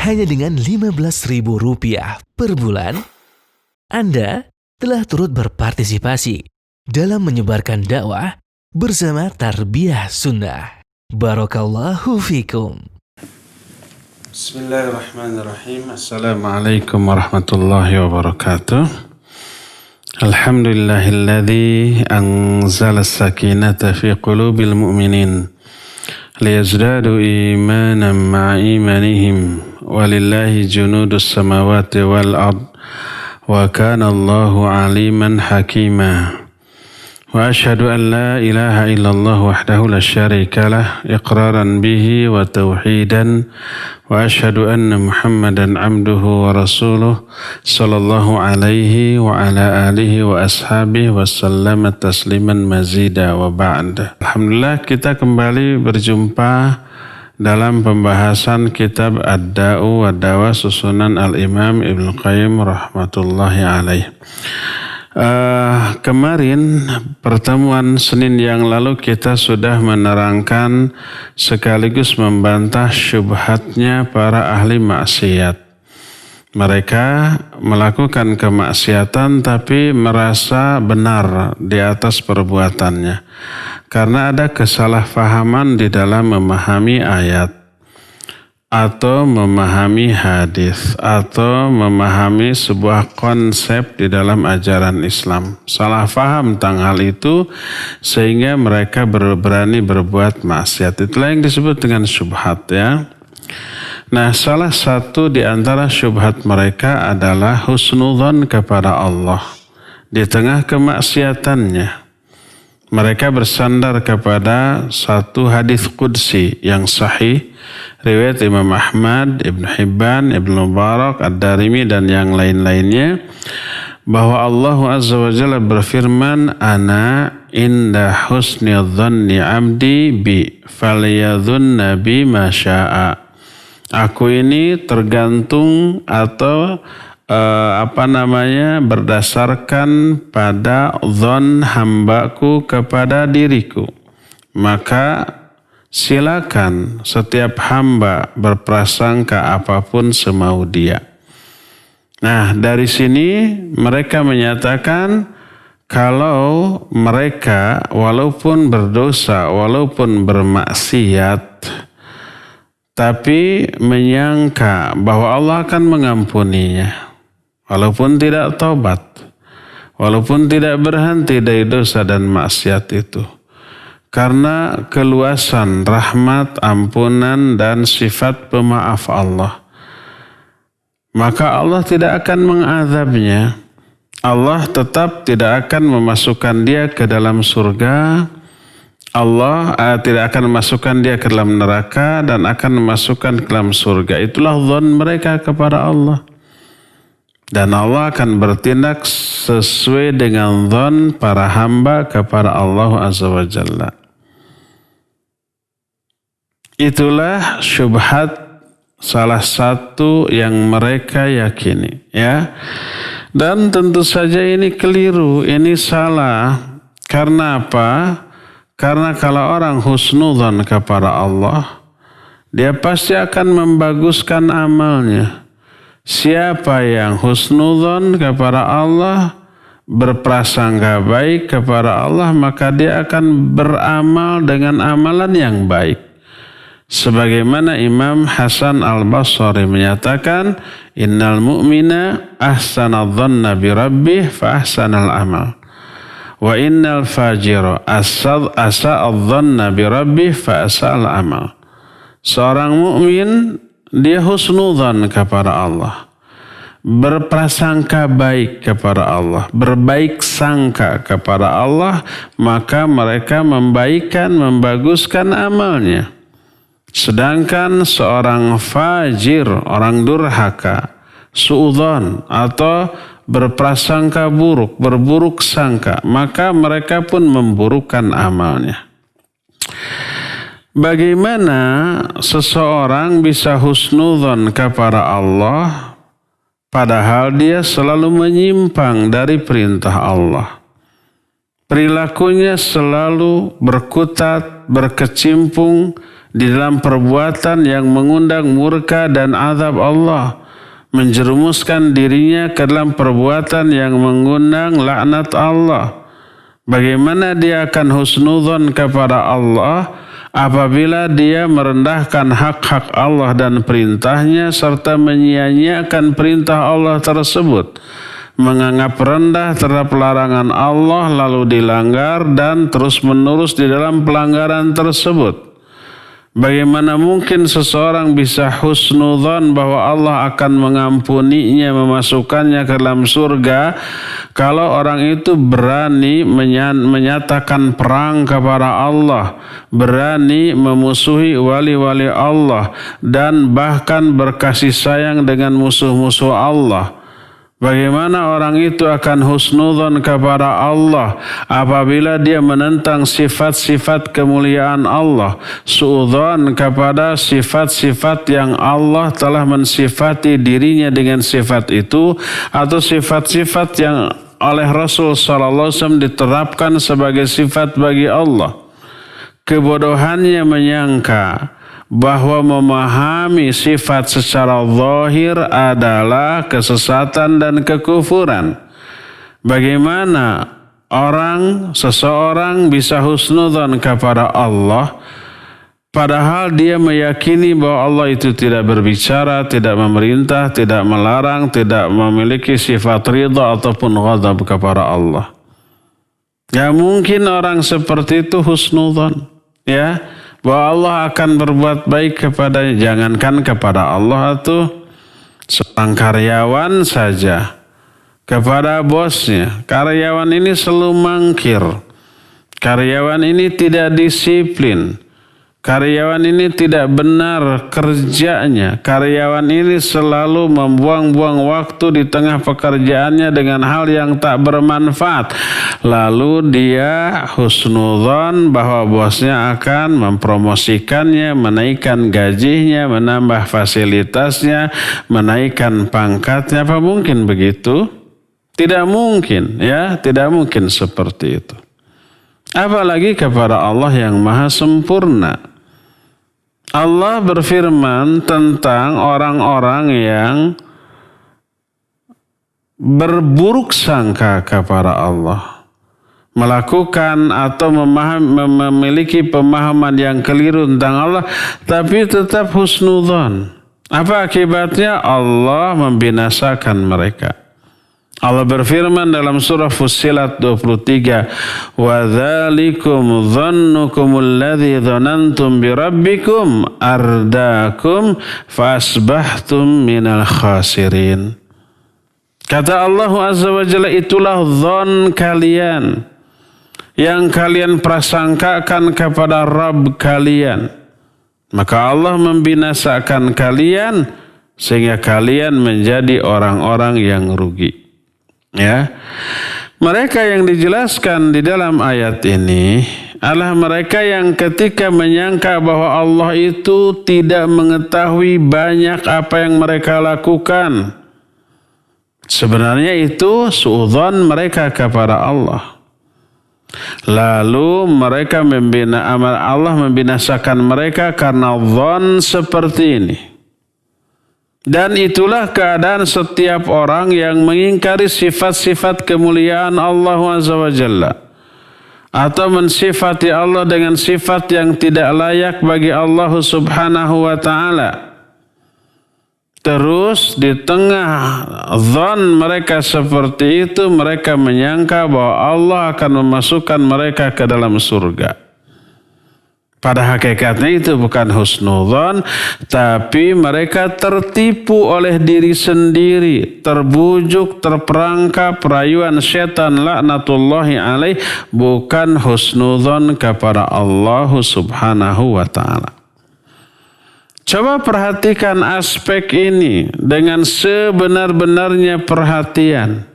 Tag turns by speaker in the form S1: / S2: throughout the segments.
S1: hanya dengan Rp15.000 per bulan, Anda telah turut berpartisipasi dalam menyebarkan dakwah bersama Tarbiyah Sunnah. Barakallahu fikum.
S2: Bismillahirrahmanirrahim. Assalamualaikum warahmatullahi wabarakatuh. Alhamdulillahilladzi anzala as-sakinata fi qulubil mu'minin liyazdadu imanan ma'a imanihim walillahi junudus samawati wal ard wa kana Allahu aliman hakima. Wa ashhadu an la ilaha illallah wahdahu la syarika lah iqraran bihi wa tauhidan wa ashhadu anna Muhammadan abduhu wa rasuluh sallallahu alaihi wa ala alihi wa ashabihi wa sallama tasliman mazida wa ba'd. Alhamdulillah, kita kembali berjumpa dalam pembahasan kitab Ad-Da'u wa Dawa susunan Al-Imam Ibnu Qayyim rahmatullahi alaih. Kemarin pertemuan Senin yang lalu kita sudah menerangkan sekaligus membantah syubhatnya para ahli maksiat. Mereka melakukan kemaksiatan tapi merasa benar di atas perbuatannya karena ada kesalahpahaman di dalam memahami ayat atau memahami hadis atau memahami sebuah konsep di dalam ajaran Islam. Salah paham tentang hal itu sehingga mereka berani berbuat maksiat. Itulah yang disebut dengan syubhat, ya. Nah, salah satu di antara syubhat mereka adalah husnudzon kepada Allah di tengah kemaksiatannya. Mereka bersandar kepada satu hadis qudsi yang sahih riwayat Imam Ahmad, Ibnu Hibban, Ibnu Mubarak, Ad-Darimi dan yang lain-lainnya bahwa Allah Azza wa Jalla berfirman, "Ana inda husni dhanni 'abdi bi falyadhunna bi ma syaa." Aku ini tergantung atau berdasarkan pada dzon hambaku kepada diriku. Maka silakan setiap hamba berprasangka apapun semau dia. Nah, dari sini mereka menyatakan kalau mereka walaupun berdosa, walaupun bermaksiat, tapi menyangka bahwa Allah akan mengampuninya. Walaupun tidak taubat, walaupun tidak berhenti dari dosa dan maksiat itu. Karena keluasan rahmat, ampunan dan sifat pemaaf Allah. Maka Allah tidak akan mengazabnya. Allah tetap tidak akan memasukkan dia ke dalam surga. Allah tidak akan memasukkan dia ke dalam neraka dan akan memasukkan ke dalam surga. Itulah dzon mereka kepada Allah. Dan Allah akan bertindak sesuai dengan dzon para hamba kepada Allah Azza wa Jalla. Itulah syubhat salah satu yang mereka yakini, ya. Dan tentu saja ini keliru, ini salah. Karena apa? Karena kalau orang husnudzon kepada Allah, dia pasti akan membaguskan amalnya. Siapa yang husnudzon kepada Allah, berprasangka baik kepada Allah, maka dia akan beramal dengan amalan yang baik. Sebagaimana Imam Hasan Al-Basri menyatakan, innal mu'mina ahsana dhanna bi rabbih fa ahsanal amal. Wa innal fajira asa'a dhanna bi rabbih fa asa'al amal. Seorang mukmin dia husnudzan kepada Allah, berprasangka baik kepada Allah, berbaik sangka kepada Allah, maka mereka membaguskan amalnya. Sedangkan seorang fajir, orang durhaka, suudzon atau berprasangka buruk, berburuk sangka, maka mereka pun memburukkan amalnya. Bagaimana seseorang bisa husnudzon kepada Allah padahal dia selalu menyimpang dari perintah Allah? Perilakunya selalu berkutat, berkecimpung di dalam perbuatan yang mengundang murka dan azab Allah, menjerumuskan dirinya ke dalam perbuatan yang mengundang laknat Allah. Bagaimana dia akan husnudzon kepada Allah apabila dia merendahkan hak-hak Allah dan perintahnya serta menyia-nyiakan perintah Allah tersebut, menganggap rendah terhadap larangan Allah lalu dilanggar dan terus-menerus di dalam pelanggaran tersebut. Bagaimana mungkin seseorang bisa husnudzon bahwa Allah akan mengampuninya, memasukkannya ke dalam surga kalau orang itu berani menyatakan perang kepada Allah, berani memusuhi wali-wali Allah, dan bahkan berkasih sayang dengan musuh-musuh Allah. Bagaimana orang itu akan husnudzon kepada Allah apabila dia menentang sifat-sifat kemuliaan Allah, suudzon kepada sifat-sifat yang Allah telah mensifati dirinya dengan sifat itu, atau sifat-sifat yang oleh Rasul SAW diterapkan sebagai sifat bagi Allah. Kebodohannya menyangka bahwa memahami sifat secara zahir adalah kesesatan dan kekufuran. Bagaimana seseorang bisa husnudzon kepada Allah padahal dia meyakini bahwa Allah itu tidak berbicara, tidak memerintah, tidak melarang, tidak memiliki sifat ridha ataupun ghadab kepada Allah. Ya mungkin orang seperti itu husnudzon, ya, bahwa Allah akan berbuat baik kepadanya. Jangankan kepada Allah itu, seorang karyawan saja kepada bosnya. Karyawan ini selalu mangkir. Karyawan ini tidak disiplin. Karyawan ini tidak benar kerjanya. Karyawan ini selalu membuang-buang waktu di tengah pekerjaannya dengan hal yang tak bermanfaat. Lalu dia husnudzon bahwa bosnya akan mempromosikannya, menaikkan gajinya, menambah fasilitasnya, menaikkan pangkatnya. Apa mungkin begitu? Tidak mungkin, ya, tidak mungkin seperti itu. Apalagi kepada Allah yang maha sempurna. Allah berfirman tentang orang-orang yang berburuk sangka kepada Allah, melakukan atau memiliki pemahaman yang keliru tentang Allah, tapi tetap husnudzon. Apa akibatnya? Allah membinasakan mereka. Allah berfirman dalam surah Fussilat 23, "Wa dzalikum dhannukumul ladzi dhanantum bi rabbikum ardaakum fa asbahtum minal khasirin." Kata Allah Azza wa Jalla, itulah dzan kalian yang kalian prasangkakan kepada Rabb kalian. Maka Allah membinasakan kalian sehingga kalian menjadi orang-orang yang rugi. Ya, mereka yang dijelaskan di dalam ayat ini adalah mereka yang ketika menyangka bahwa Allah itu tidak mengetahui banyak apa yang mereka lakukan. Sebenarnya itu suudzon mereka kepada Allah. Lalu mereka Allah membinasakan mereka karena dzan seperti ini. Dan itulah keadaan setiap orang yang mengingkari sifat-sifat kemuliaan Allah Azza wa Jalla, atau mensifati Allah dengan sifat yang tidak layak bagi Allah Subhanahu wa Ta'ala. Terus di tengah dzan mereka seperti itu, mereka menyangka bahwa Allah akan memasukkan mereka ke dalam surga. Pada hakikatnya itu bukan husnudzon, tapi mereka tertipu oleh diri sendiri, terbujuk, terperangkap rayuan setan laknatullahi alaih, bukan husnudzon kepada Allah Subhanahu wa Ta'ala. Coba perhatikan aspek ini dengan sebenar-benarnya perhatian.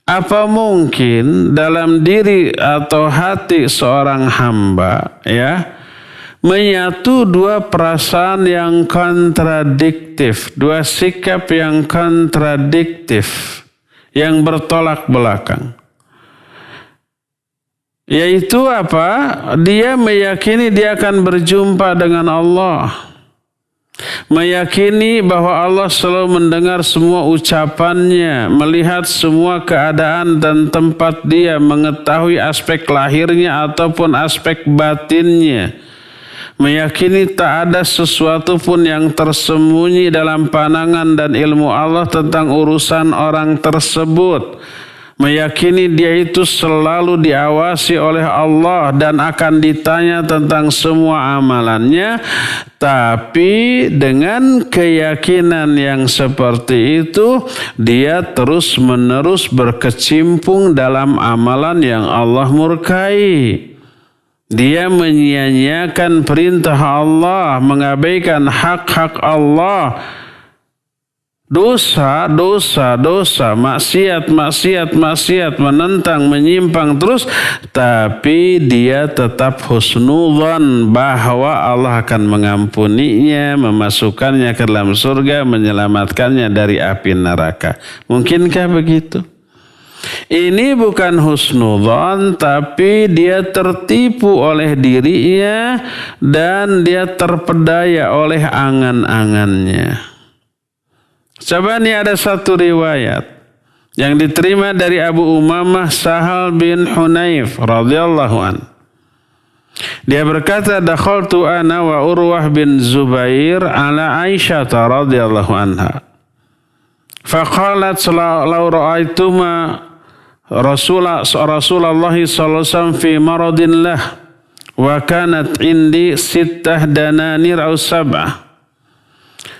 S2: Apa mungkin dalam diri atau hati seorang hamba, ya, menyatu dua perasaan yang kontradiktif, dua sikap yang kontradiktif, yang bertolak belakang. Yaitu apa? Dia meyakini dia akan berjumpa dengan Allah. Meyakini bahwa Allah selalu mendengar semua ucapannya, melihat semua keadaan dan tempat dia, mengetahui aspek lahirnya ataupun aspek batinnya. Meyakini tak ada sesuatu pun yang tersembunyi dalam pandangan dan ilmu Allah tentang urusan orang tersebut. Meyakini dia itu selalu diawasi oleh Allah dan akan ditanya tentang semua amalannya. Tapi dengan keyakinan yang seperti itu, dia terus-menerus berkecimpung dalam amalan yang Allah murkai. Dia menyia-nyiakan perintah Allah, mengabaikan hak-hak Allah. Dosa, maksiat, menentang, menyimpang terus. Tapi dia tetap husnudzon bahwa Allah akan mengampuninya, memasukkannya ke dalam surga, menyelamatkannya dari api neraka. Mungkinkah begitu? Ini bukan husnudzon, tapi dia tertipu oleh dirinya dan dia terpedaya oleh angan-angannya. Coba nih ada satu riwayat yang diterima dari Abu Umamah Sahal bin Hunayf radhiyallahu an. Dia berkata, dakhaltu ana wa Urwah bin Zubair ala Aisyah radhiyallahu anha. Faqalat law ra'aituma Rasulullah sallallahu alaihi wasallam fi maradin lah wa kanat indi 6 dananir aw 7.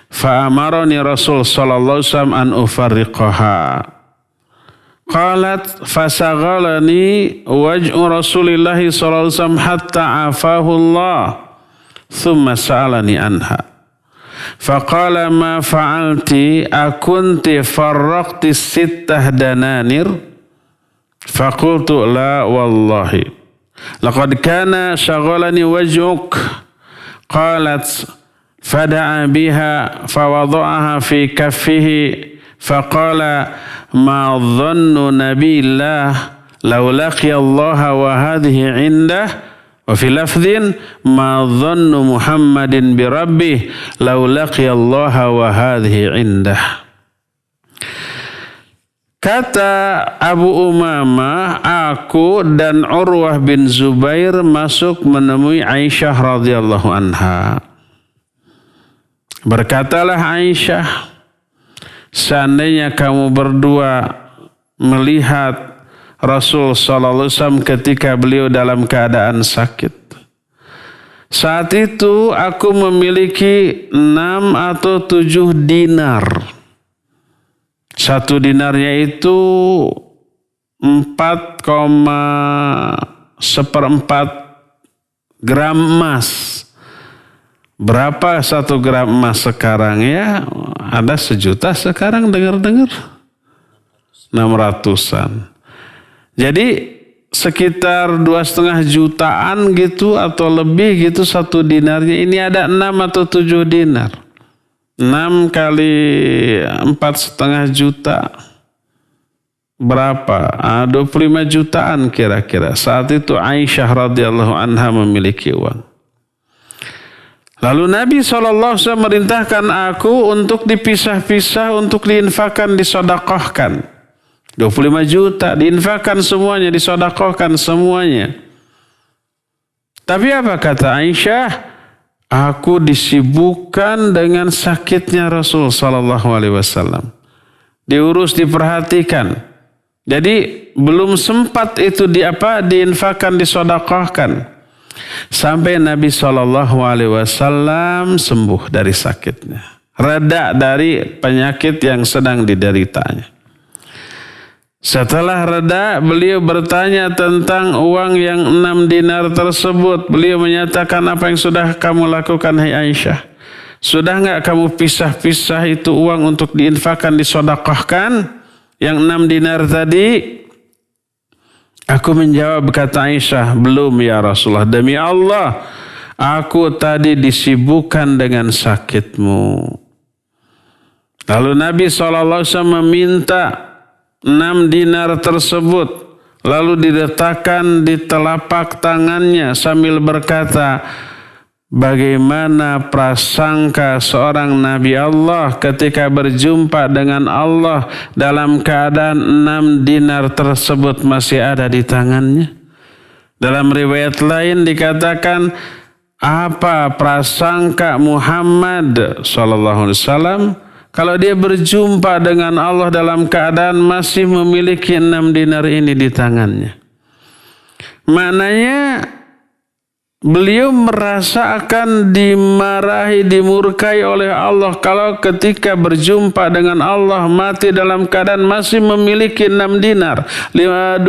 S2: Fa'amarani Rasul sallallahu alaihi wasallam an ufarriqaha. Qalat fasaghalani waj'u Rasulillah sallallahu alaihi wasallam hatta afahu Allah. Thumma sa'alani anha. Faqala ma fa'alti akunti farraqti 6 dananir? Faqultu la wallahi. Laqad kana shaghalani waj'uk. Qalat فدعا بها فوضعها في كفه فقال ما ظن نبي الله لو لقي الله وهذه عنده وفي لفظ ما ظن محمد بربه لو لقي الله وهذه عنده. Kata Abu Umamah, aku dan Urwah bin Zubair masuk menemui Aisyah radhiyallahu anha. Berkatalah Aisyah, seandainya kamu berdua melihat Rasul sallallahu alaihi wasallam ketika beliau dalam keadaan sakit. Saat itu aku memiliki 6 atau 7 dinar. 1 dinarnya itu 4,4 gram emas. Berapa 1 gram emas sekarang ya? Ada 1 juta sekarang dengar-dengar. 600-an. Jadi sekitar 2,5 jutaan gitu atau lebih gitu 1 dinarnya. Ini ada 6 atau 7 dinar. 6 kali 4,5 juta. Berapa? 25 jutaan kira-kira. Saat itu Aisyah radhiyallahu anha memiliki uang. Lalu Nabi SAW merintahkan aku untuk dipisah-pisah, untuk diinfakkan, disedekahkan. 25 juta, diinfakkan semuanya, disedekahkan semuanya. Tapi apa kata Aisyah? Aku disibukkan dengan sakitnya Rasul SAW. Diurus, diperhatikan. Jadi belum sempat itu diinfakkan, disedekahkan. Sampai Nabi SAW sembuh dari sakitnya. Reda dari penyakit yang sedang dideritanya. Setelah reda, beliau bertanya tentang uang yang 6 dinar tersebut. Beliau menyatakan, apa yang sudah kamu lakukan, hai Aisyah? Sudah enggak kamu pisah-pisah itu uang untuk diinfakkan, disedekahkan? Yang 6 dinar tadi? Aku menjawab, kata Aisyah, belum ya Rasulullah. Demi Allah, aku tadi disibukkan dengan sakitmu. Lalu Nabi SAW meminta 6 dinar tersebut. lalu diletakkan di telapak tangannya sambil berkata, bagaimana prasangka seorang Nabi Allah ketika berjumpa dengan Allah dalam keadaan 6 dinar tersebut masih ada di tangannya. Dalam riwayat lain dikatakan, apa prasangka Muhammad SAW kalau dia berjumpa dengan Allah dalam keadaan masih memiliki 6 dinar ini di tangannya. Maknanya beliau merasa akan dimarahi, dimurkai oleh Allah kalau ketika berjumpa dengan Allah mati dalam keadaan masih memiliki 6 dinar, 25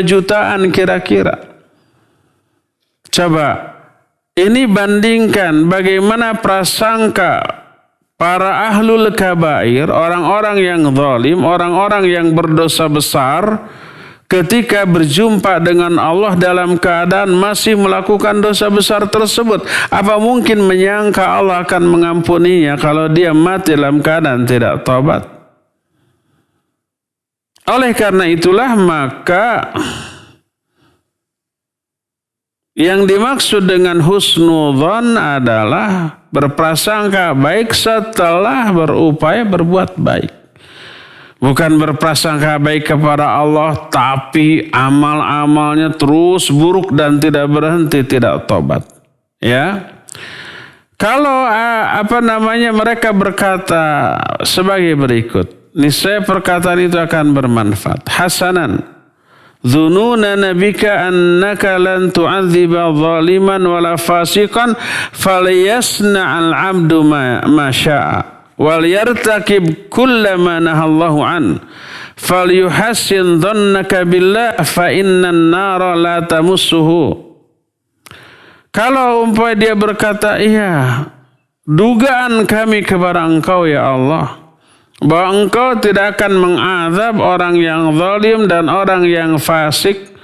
S2: jutaan kira-kira. Coba ini bandingkan bagaimana prasangka para ahlul kabair, orang-orang yang zalim, orang-orang yang berdosa besar, ketika berjumpa dengan Allah dalam keadaan masih melakukan dosa besar tersebut. Apa mungkin menyangka Allah akan mengampuninya kalau dia mati dalam keadaan tidak tobat? Oleh karena itulah maka yang dimaksud dengan husnudzon adalah berprasangka baik setelah berupaya berbuat baik. Bukan berprasangka baik kepada Allah tapi amal-amalnya terus buruk dan tidak berhenti, tidak tobat. Ya. Kalau mereka berkata sebagai berikut, niscaya perkataan itu akan bermanfaat. Hasanan Dhununa nabika annaka lan tu'adziba zaliman wala fasiqan falyasna'al 'abdu ma syaa wal yartakib kullama nahallahu an falyuhassin dhannaka billah fa innan nara la tamussuhu. Kalau umpamanya dia berkata, iya, dugaan kami kepada Engkau ya Allah, bahwa Engkau tidak akan mengazab orang yang zalim dan orang yang fasik,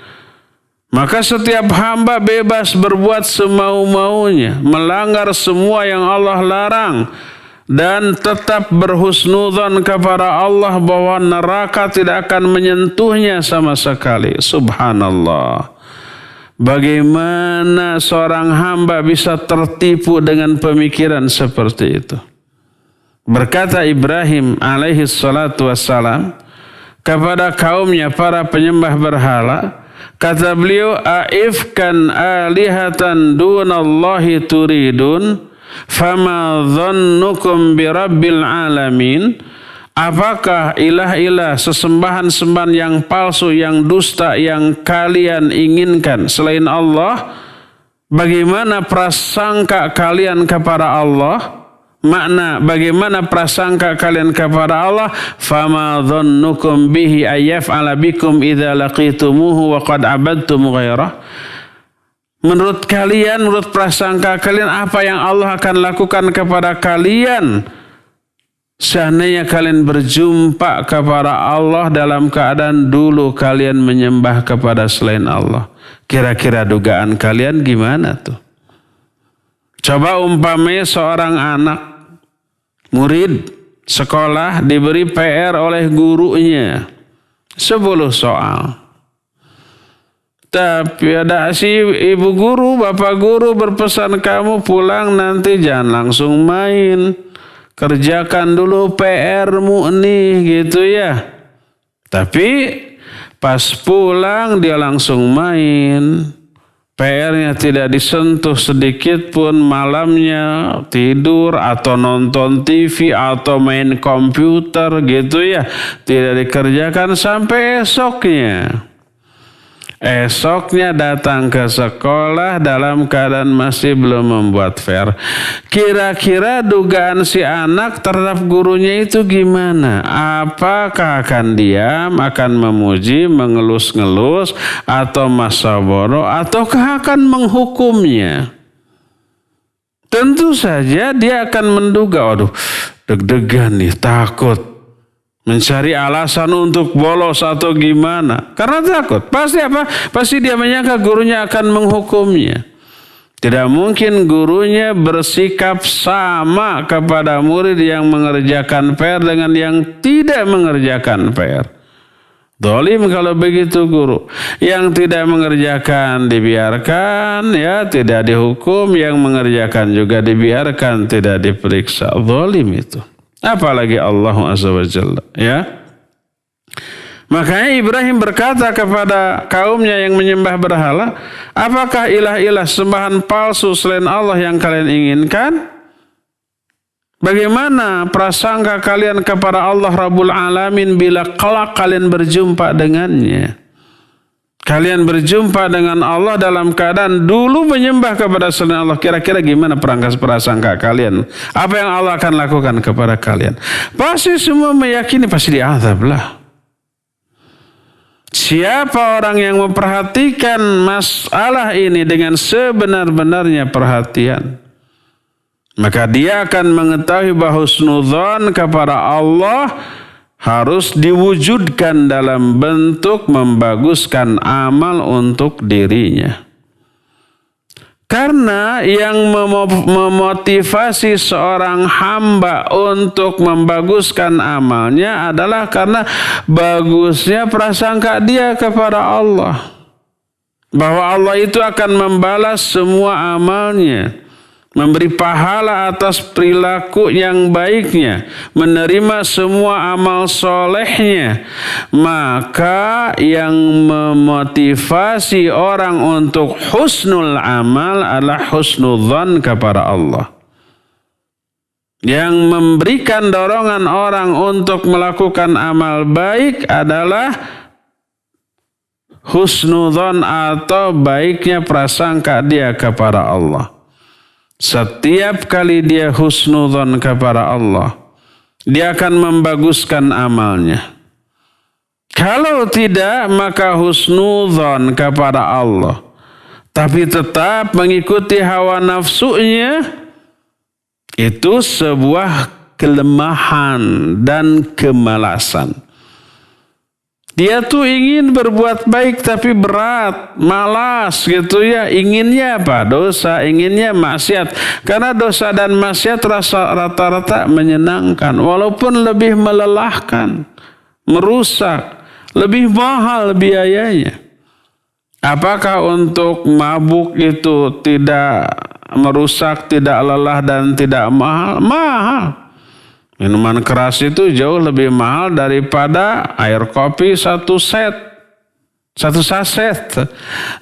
S2: maka setiap hamba bebas berbuat semau-maunya, melanggar semua yang Allah larang, dan tetap berhusnudzon kepada Allah bahwa neraka tidak akan menyentuhnya sama sekali. Subhanallah. Bagaimana seorang hamba bisa tertipu dengan pemikiran seperti itu? Berkata Ibrahim alaihi salatu wassalam kepada kaumnya para penyembah berhala, kata beliau, aifkan alihatan dunallahi turidun fama dhannukum birabbil alamin. Apakah ilah-ilah sesembahan-sembahan yang palsu, yang dusta yang kalian inginkan selain Allah? Bagaimana prasangka kalian kepada Allah? Makna bagaimana prasangka kalian kepada Allah? Fama dhannukum bihi ayyaf'ala bikum idza laqitumuhu wa qad abadtum ghairah. Menurut kalian, menurut prasangka kalian, apa yang Allah akan lakukan kepada kalian seandainya kalian berjumpa kepada Allah dalam keadaan dulu kalian menyembah kepada selain Allah? Kira-kira dugaan kalian gimana tuh? Coba umpamanya seorang anak, murid sekolah diberi PR oleh gurunya 10 soal. Tapi ada si ibu guru, bapak guru berpesan, kamu pulang nanti jangan langsung main. Kerjakan dulu PR-mu nih, gitu ya. Tapi pas pulang dia langsung main. PR-nya tidak disentuh sedikit pun, malamnya tidur atau nonton TV atau main komputer gitu ya. Tidak dikerjakan sampai esoknya. Esoknya datang ke sekolah dalam keadaan masih belum membuat PR. Kira-kira dugaan si anak terhadap gurunya itu gimana? Apakah akan diam, akan memuji, mengelus-ngelus, atau masaboro, ataukah akan menghukumnya? Tentu saja dia akan menduga, waduh, deg-degan nih, takut. Mencari alasan untuk bolos atau gimana. Karena takut. Pasti apa? Pasti dia menyangka gurunya akan menghukumnya. Tidak mungkin gurunya bersikap sama kepada murid yang mengerjakan PR dengan yang tidak mengerjakan PR. Zalim kalau begitu guru. Yang tidak mengerjakan dibiarkan, ya tidak dihukum. Yang mengerjakan juga dibiarkan, tidak diperiksa. Zalim itu. Apalagi Allah Azza wa Jalla, ya. Makanya Ibrahim berkata kepada kaumnya yang menyembah berhala, apakah ilah-ilah sembahan palsu selain Allah yang kalian inginkan? Bagaimana prasangka kalian kepada Allah Rabbul Alamin bila kelak kalian berjumpa dengannya? Kalian berjumpa dengan Allah dalam keadaan dulu menyembah kepada selain Allah. Kira-kira gimana prasangka kalian? Apa yang Allah akan lakukan kepada kalian? Pasti semua meyakini pasti diazablah. Siapa orang yang memperhatikan masalah ini dengan sebenar-benarnya perhatian, maka dia akan mengetahui bahwa husnudzon kepada Allah harus diwujudkan dalam bentuk membaguskan amal untuk dirinya. Karena yang memotivasi seorang hamba untuk membaguskan amalnya adalah karena bagusnya prasangka dia kepada Allah. Bahwa Allah itu akan membalas semua amalnya, memberi pahala atas perilaku yang baiknya, menerima semua amal solehnya. Maka yang memotivasi orang untuk husnul amal adalah husnudzan kepada Allah. Yang memberikan dorongan orang untuk melakukan amal baik adalah husnudzan atau baiknya prasangka dia kepada Allah. Setiap kali dia husnudzon kepada Allah, dia akan membaguskan amalnya. Kalau tidak, maka husnudzon kepada Allah, tapi tetap mengikuti hawa nafsunya, itu sebuah kelemahan dan kemalasan. Dia tuh ingin berbuat baik tapi berat, malas gitu ya. Inginnya apa? Dosa, inginnya maksiat. Karena dosa dan maksiat rata-rata menyenangkan. Walaupun lebih melelahkan, merusak, lebih mahal biayanya. Apakah untuk mabuk itu tidak merusak, tidak lelah dan tidak mahal? Mahal. Minuman keras itu jauh lebih mahal daripada air kopi satu saset.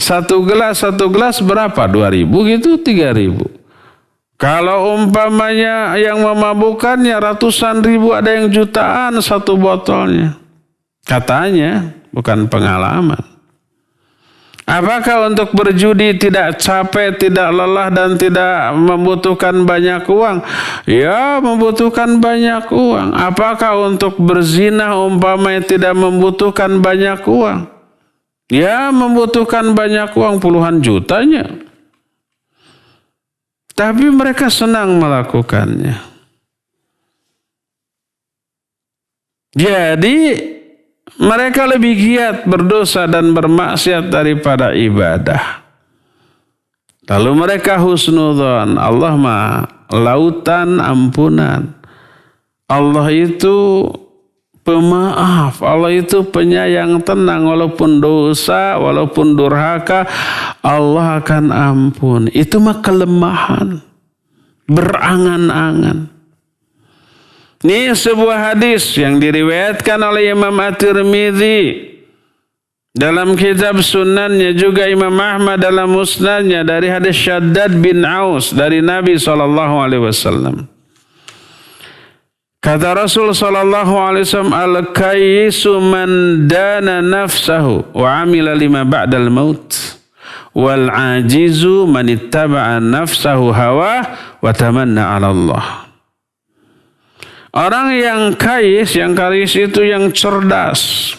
S2: Satu gelas berapa? 2.000 gitu, 3.000. Kalau umpamanya yang memabukkannya ratusan ribu, ada yang jutaan satu botolnya. Katanya, bukan pengalaman. Apakah untuk berjudi tidak capek, tidak lelah, dan tidak membutuhkan banyak uang? Ya, membutuhkan banyak uang. Apakah untuk berzina umpamanya tidak membutuhkan banyak uang? Ya, membutuhkan banyak uang, puluhan jutanya. Tapi mereka senang melakukannya. Jadi mereka lebih giat berdosa dan bermaksiat daripada ibadah. Lalu mereka husnudzon. Allah mah lautan ampunan. Allah itu pemaaf. Allah itu penyayang tenang. Walaupun dosa, walaupun durhaka, Allah akan ampun. Itu mah kelemahan. Berangan-angan. Ini sebuah hadis yang diriwayatkan oleh Imam At-Tirmidzi dalam kitab Sunannya, juga Imam Ahmad dalam Musnadnya dari hadis Syaddad bin Aus dari Nabi SAW. Kata Rasul SAW, al-kayyisu man dana nafsahu wa amila lima ba'dal maut, wal ajizu man ittaba'a nafsahu hawa wa tamanna 'ala Allah. Orang yang kayis itu yang cerdas,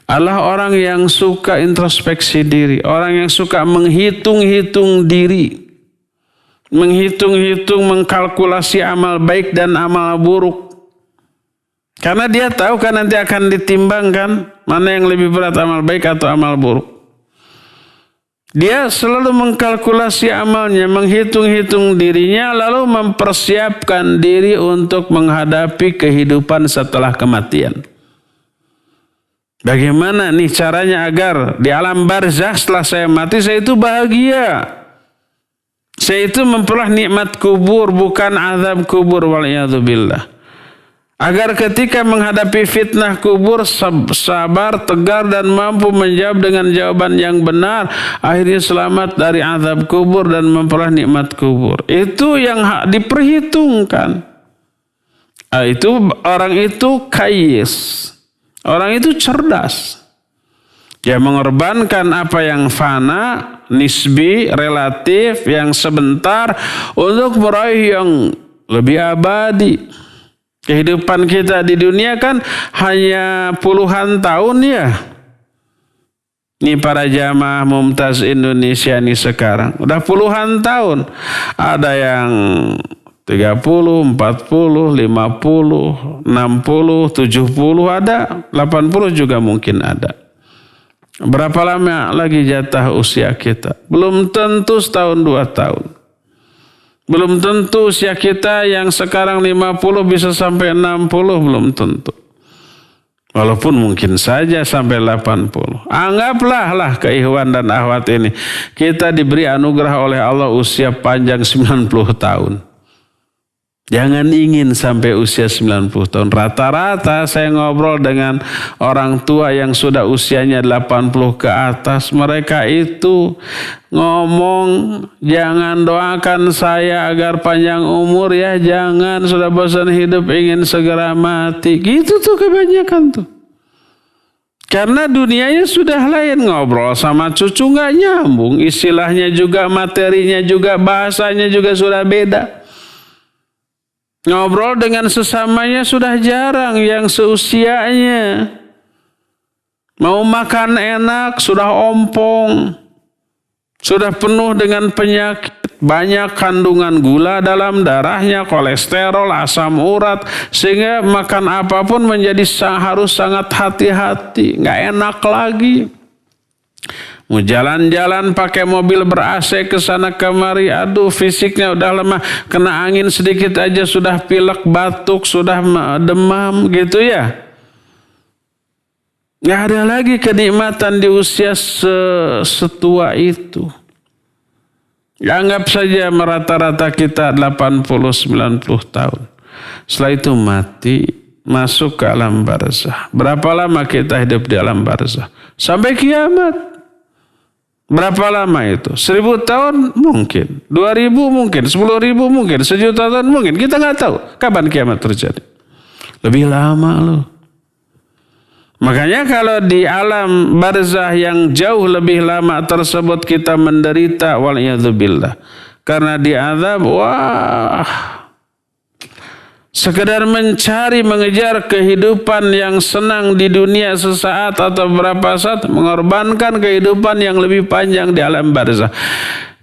S2: adalah orang yang suka introspeksi diri, orang yang suka menghitung-hitung diri, menghitung-hitung, mengkalkulasi amal baik dan amal buruk. Karena dia tahu kan nanti akan ditimbangkan mana yang lebih berat, amal baik atau amal buruk. Dia selalu mengkalkulasi amalnya, menghitung-hitung dirinya, lalu mempersiapkan diri untuk menghadapi kehidupan setelah kematian. Bagaimana nih caranya agar di alam barzakh setelah saya mati saya itu bahagia. Saya itu memperoleh nikmat kubur bukan azab kubur waliyadzubillah. Agar ketika menghadapi fitnah kubur sabar, tegar dan mampu menjawab dengan jawaban yang benar, akhirnya selamat dari azab kubur dan memperoleh nikmat kubur. Itu yang diperhitungkan. Itu orang itu kayis. Orang itu cerdas. Dia mengorbankan apa yang fana, nisbi, relatif, yang sebentar untuk meraih yang lebih abadi. Kehidupan kita di dunia kan hanya puluhan tahun ya. Ini para jamaah Mumtaz Indonesia ini sekarang. Udah puluhan tahun. Ada yang 30, 40, 50, 60, 70 ada. 80 juga mungkin ada. Berapa lama lagi jatah usia kita? Belum tentu setahun 2 tahun. Belum tentu usia kita yang sekarang 50 bisa sampai 60, belum tentu. Walaupun mungkin saja sampai 80. Anggaplah keikhwan dan akhwat ini. Kita diberi anugerah oleh Allah usia panjang 90 tahun. Jangan ingin sampai usia 90 tahun. Rata-rata saya ngobrol dengan orang tua yang sudah usianya 80 ke atas. Mereka itu ngomong, jangan doakan saya agar panjang umur ya. Jangan, sudah bosan hidup ingin segera mati. Gitu tuh kebanyakan tuh. Karena dunianya sudah lain, ngobrol sama cucu gak nyambung. Istilahnya juga, materinya juga, bahasanya juga sudah beda. Ngobrol dengan sesamanya sudah jarang yang seusianya. Mau makan enak sudah ompong. Sudah penuh dengan penyakit. Banyak kandungan gula dalam darahnya, kolesterol, asam urat. Sehingga makan apapun menjadi harus sangat hati-hati. Nggak enak lagi. Mau jalan-jalan pakai mobil ber-AC ke sana kemari, aduh fisiknya udah lemah, kena angin sedikit aja sudah pilek, batuk, sudah demam gitu ya. Nggak ada lagi kenikmatan di usia setua itu. Anggap saja rata-rata kita 80-90 tahun. Setelah itu mati, masuk ke alam barzakh. Berapa lama kita hidup di alam barzakh? Sampai kiamat. Berapa lama itu? 1000 tahun mungkin, 2000 mungkin, 10.000 mungkin, 1.000.000 tahun mungkin. Kita nggak tahu kapan kiamat terjadi. Lebih lama loh. Makanya kalau di alam barzakh yang jauh lebih lama tersebut kita menderita, waliyadzubillah. Karena diazab, sekedar mencari, mengejar kehidupan yang senang di dunia sesaat atau beberapa saat, mengorbankan kehidupan yang lebih panjang di alam barzakh.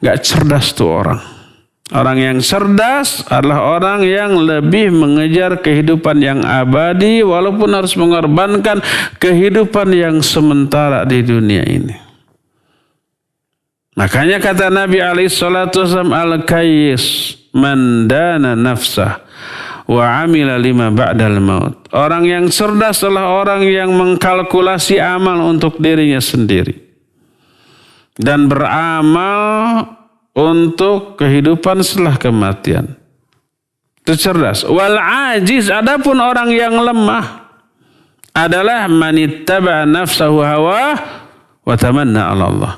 S2: Gak cerdas tuh orang. Orang yang cerdas adalah orang yang lebih mengejar kehidupan yang abadi walaupun harus mengorbankan kehidupan yang sementara di dunia ini. Makanya kata Nabi SAW, al-kayyis man dana nafsah wa amila lima ba'dal maut. Orang yang cerdas adalah orang yang mengkalkulasi amal untuk dirinya sendiri dan beramal untuk kehidupan setelah kematian. Itu cerdas. Wal ajiz, adapun orang yang lemah adalah manittaba nafsahu hawa wa tamanna 'ala Allah.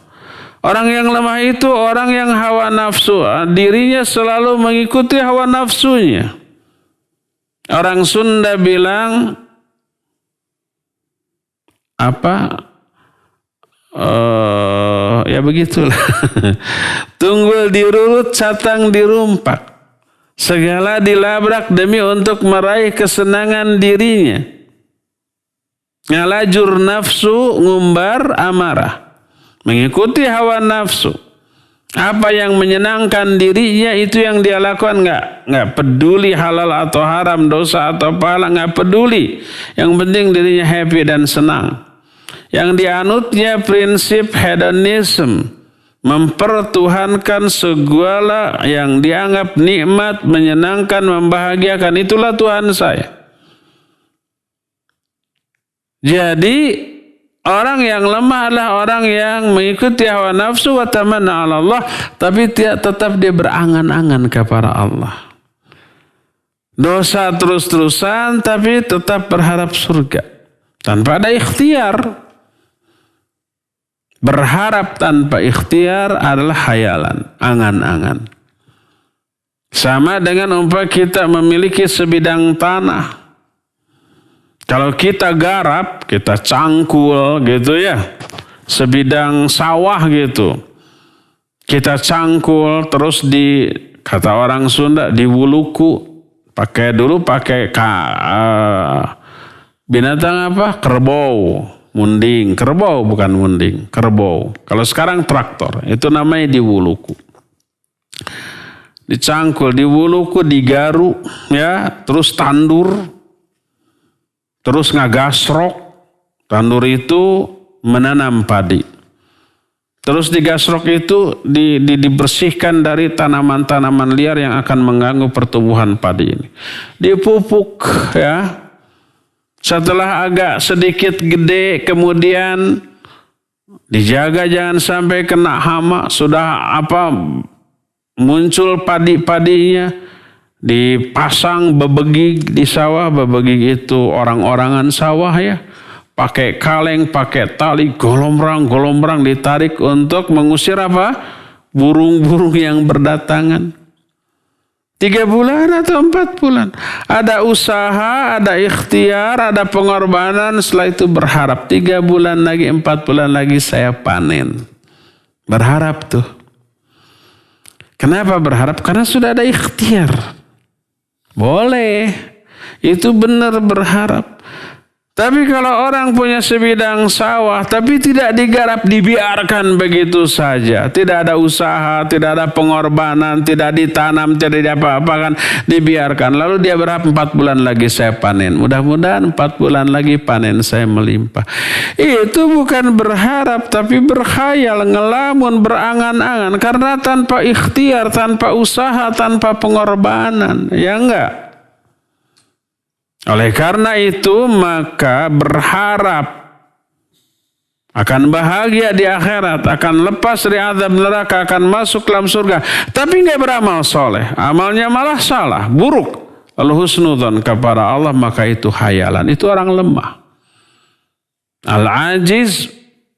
S2: Orang yang lemah itu orang yang hawa nafsu, dirinya selalu mengikuti hawa nafsunya. Orang Sunda bilang ya begitulah. Tunggul dirurut, catang dirumpak. Segala dilabrak demi untuk meraih kesenangan dirinya. Ngalajur nafsu, ngumbar amarah. Mengikuti hawa nafsu. Apa yang menyenangkan dirinya itu yang dia lakukan, nggak peduli halal atau haram, dosa atau pahala, nggak peduli. Yang penting dirinya happy dan senang. Yang dianutnya prinsip hedonism, mempertuhankan segala yang dianggap nikmat, menyenangkan, membahagiakan. Itulah Tuhan saya. Jadi Orang yang lemah adalah orang yang mengikuti hawa nafsu wa tamanna 'ala Allah, tapi tetap dia berangan-angan kepada Allah. Dosa terus-terusan tapi tetap berharap surga. Tanpa ada ikhtiar. Berharap tanpa ikhtiar adalah khayalan, angan-angan. Sama dengan umpama kita memiliki sebidang tanah. Kalau kita garap, kita cangkul gitu ya, sebidang sawah gitu. Kita cangkul terus kata orang Sunda diwuluku, pakai binatang apa? Kerbau, munding, kerbau bukan munding, kerbau. Kalau sekarang traktor, itu namanya diwuluku. Dicangkul, diwuluku, digaru, ya, terus tandur. Terus ngagasrok, tandur itu menanam padi. Terus digasrok itu dibersihkan dari tanaman-tanaman liar yang akan mengganggu pertumbuhan padi ini. Dipupuk ya. Setelah agak sedikit gede kemudian dijaga jangan sampai kena hama. Sudah muncul padi-padinya. Dipasang bebegik di sawah, bebegik itu orang-orangan sawah ya. Pakai kaleng, pakai tali, golombrang ditarik untuk mengusir apa? Burung-burung yang berdatangan. 3 bulan atau 4 bulan. Ada usaha, ada ikhtiar, ada pengorbanan, setelah itu berharap 3 bulan lagi, 4 bulan lagi saya panen. Berharap tuh. Kenapa berharap? Karena sudah ada ikhtiar. Boleh, itu benar berharap. Tapi kalau orang punya sebidang sawah, tapi tidak digarap, dibiarkan begitu saja. Tidak ada usaha, tidak ada pengorbanan, tidak ditanam, tidak diapa-apakan, dibiarkan. Lalu dia berharap 4 bulan lagi saya panen. Mudah-mudahan 4 bulan lagi panen saya melimpah. Itu bukan berharap, tapi berkhayal, ngelamun, berangan-angan. Karena tanpa ikhtiar, tanpa usaha, tanpa pengorbanan. Ya enggak? Oleh karena itu maka berharap akan bahagia di akhirat, akan lepas dari azab neraka, akan masuk dalam surga. Tapi enggak beramal soleh, amalnya malah salah, buruk. Lalu husnudzon kepada Allah, maka itu khayalan, itu orang lemah. Al-ajiz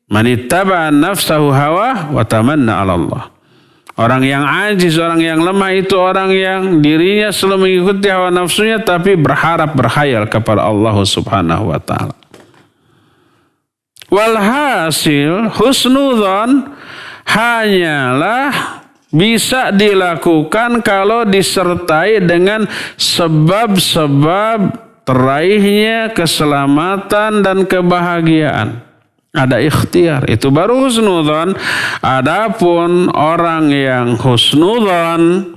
S2: man ittaba'a nafsahu hawa wa tamanna 'ala Allah. Orang yang ajiz, orang yang lemah itu orang yang dirinya selalu mengikuti hawa nafsunya tapi berharap, berkhayal kepada Allah Subhanahu wa taala. Walhasil husnudzon hanyalah bisa dilakukan kalau disertai dengan sebab-sebab teraihnya keselamatan dan kebahagiaan. Ada ikhtiar, itu baru husnudzon. Adapun orang yang husnudzon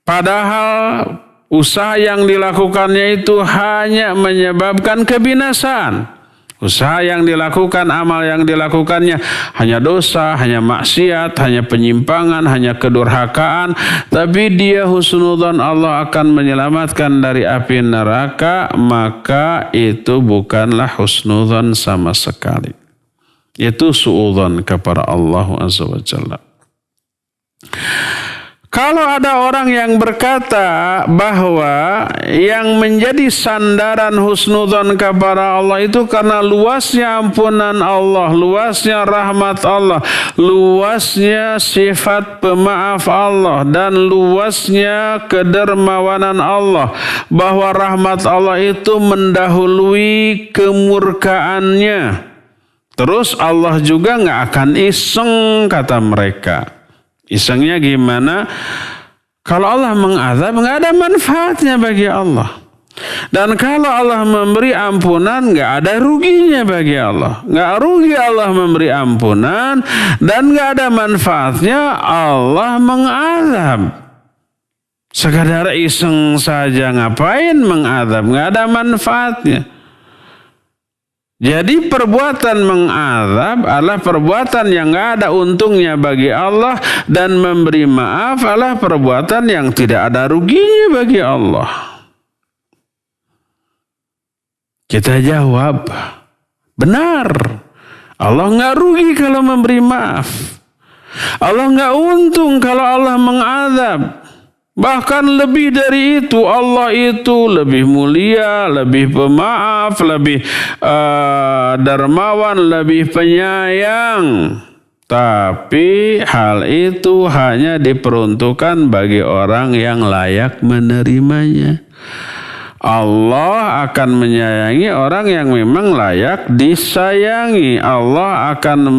S2: padahal usaha yang dilakukannya itu hanya menyebabkan kebinasaan. Usaha yang dilakukan, amal yang dilakukannya hanya dosa, hanya maksiat, hanya penyimpangan, hanya kedurhakaan. Tapi dia husnudzon Allah akan menyelamatkan dari api neraka, maka itu bukanlah husnudzon sama sekali. Itu suudzon kepada Allah Azza wa Jalla. Kalau ada orang yang berkata bahwa yang menjadi sandaran husnudzon kepada Allah itu karena luasnya ampunan Allah, luasnya rahmat Allah, luasnya sifat pemaaf Allah, dan luasnya kedermawanan Allah, bahwa rahmat Allah itu mendahului kemurkaannya. Terus Allah juga nggak akan iseng, kata mereka. Isengnya gimana? Kalau Allah mengazab nggak ada manfaatnya bagi Allah. Dan kalau Allah memberi ampunan nggak ada ruginya bagi Allah. Nggak rugi Allah memberi ampunan dan nggak ada manfaatnya Allah mengazab. Sekadar iseng saja, ngapain mengazab? Nggak ada manfaatnya. Jadi perbuatan mengazab adalah perbuatan yang nggak ada untungnya bagi Allah, dan memberi maaf adalah perbuatan yang tidak ada ruginya bagi Allah. Kita jawab, Benar. Allah nggak rugi kalau memberi maaf. Allah nggak untung kalau Allah mengadab. Bahkan lebih dari itu, Allah itu lebih mulia, lebih pemaaf, lebih dermawan, lebih penyayang. Tapi hal itu hanya diperuntukkan bagi orang yang layak menerimanya. Allah akan menyayangi orang yang memang layak disayangi. Allah akan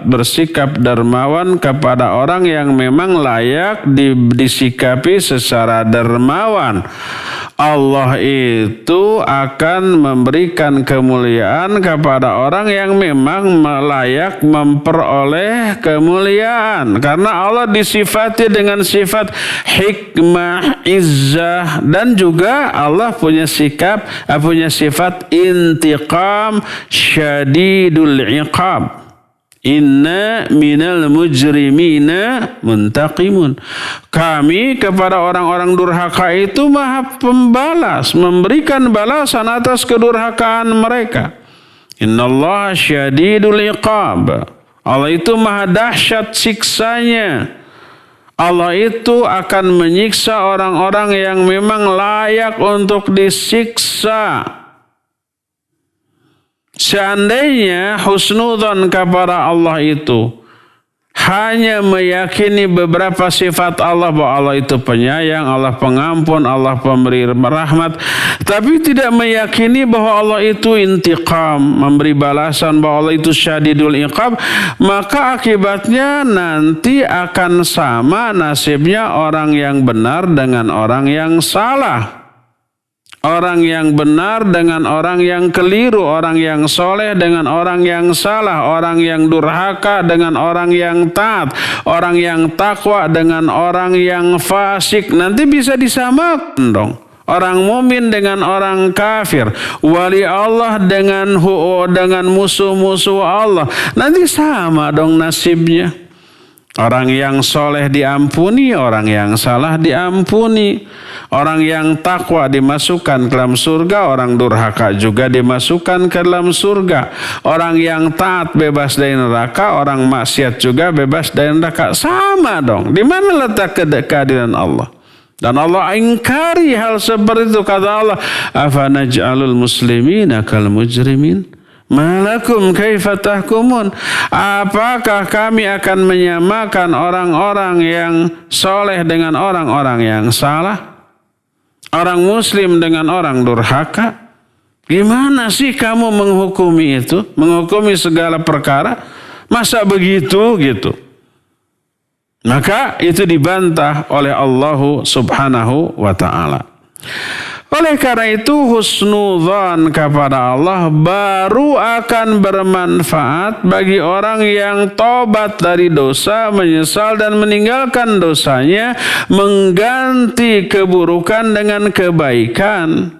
S2: bersikap dermawan kepada orang yang memang layak disikapi secara dermawan. Allah itu akan memberikan kemuliaan kepada orang yang memang layak memperoleh kemuliaan. Karena Allah disifati dengan sifat hikmah, izzah, dan juga Allah punya sifat intiqam syadidul iqab. Inna minal mujrimina muntaqimun. Kami kepada orang-orang durhaka itu maha pembalas, memberikan balasan atas kedurhakaan mereka. Innallaha syadidul iqab. Allah itu maha dahsyat siksanya. Allah itu akan menyiksa orang-orang yang memang layak untuk disiksa. Seandainya husnudzon kepada Allah itu hanya meyakini beberapa sifat Allah, bahwa Allah itu penyayang, Allah pengampun, Allah pemberi rahmat, tapi tidak meyakini bahwa Allah itu intiqam, memberi balasan, bahwa Allah itu syadidul iqab, maka akibatnya nanti akan sama nasibnya orang yang benar dengan orang yang salah. Orang yang benar dengan orang yang keliru, orang yang soleh dengan orang yang salah, orang yang durhaka dengan orang yang taat, orang yang takwa dengan orang yang fasik. Nanti bisa disamakan dong. Orang mumin dengan orang kafir, wali Allah dengan musuh-musuh Allah. Nanti sama dong nasibnya. Orang yang soleh diampuni, orang yang salah diampuni. Orang yang takwa dimasukkan ke dalam surga, orang durhaka juga dimasukkan ke dalam surga. Orang yang taat bebas dari neraka, orang maksiat juga bebas dari neraka. Sama dong. Di mana letak keadilan Allah? Dan Allah ingkari hal seperti itu. Kata Allah, afanaj'alul muslimina kal mujrimin? Malakum kaifa tahkumun? Apakah kami akan menyamakan orang-orang yang soleh dengan orang-orang yang salah? Orang muslim dengan orang durhaka? Gimana sih kamu menghukumi itu? Menghukumi segala perkara? Masa begitu gitu? Maka itu dibantah oleh Allah Subhanahu wa ta'ala. Oleh karena itu husnudzan kepada Allah baru akan bermanfaat bagi orang yang tobat dari dosa, menyesal dan meninggalkan dosanya, mengganti keburukan dengan kebaikan,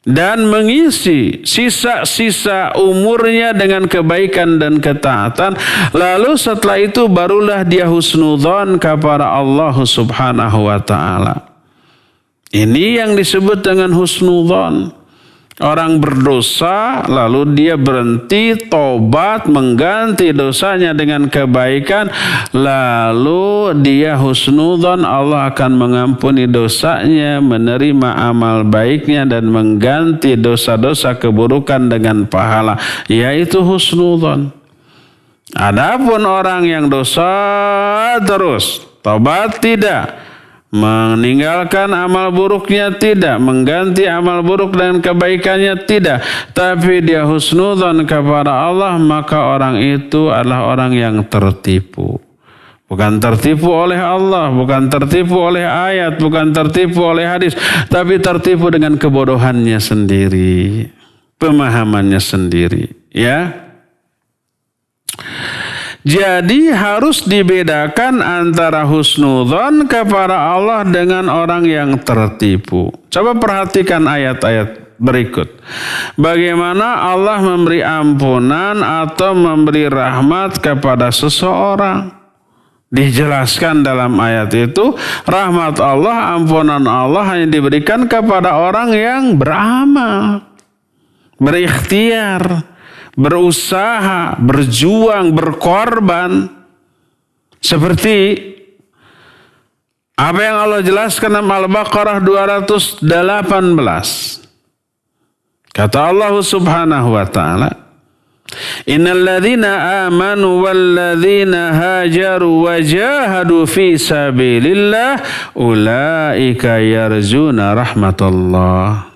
S2: dan mengisi sisa-sisa umurnya dengan kebaikan dan ketaatan. Lalu setelah itu barulah dia husnudzan kepada Allah Subhanahu wa ta'ala. Ini yang disebut dengan husnudzon. Orang berdosa lalu dia berhenti, tobat, mengganti dosanya dengan kebaikan, lalu dia husnudzon Allah akan mengampuni dosanya, menerima amal baiknya dan mengganti dosa-dosa keburukan dengan pahala, yaitu husnudzon. Adapun orang yang dosa terus, tobat tidak, meninggalkan amal buruknya tidak, mengganti amal buruk dan kebaikannya tidak, tapi dia husnudzon kepada Allah, maka orang itu adalah orang yang tertipu. Bukan tertipu oleh Allah, bukan tertipu oleh ayat, bukan tertipu oleh hadis, tapi tertipu dengan kebodohannya sendiri, pemahamannya sendiri, ya. Jadi harus dibedakan antara husnudzon kepada Allah dengan orang yang tertipu. Coba perhatikan ayat-ayat berikut. Bagaimana Allah memberi ampunan atau memberi rahmat kepada seseorang. Dijelaskan dalam ayat itu, rahmat Allah, ampunan Allah hanya diberikan kepada orang yang beramal. berikhtiar, berusaha, berjuang, berkorban. Seperti apa yang Allah jelaskan dalam Al-Baqarah 218. Kata Allah Subhanahu wa taala, Innal ladzina amanu wal ladzina hajaru wa jahadu fi sabilillah ulaika yarjuna rahmatullah.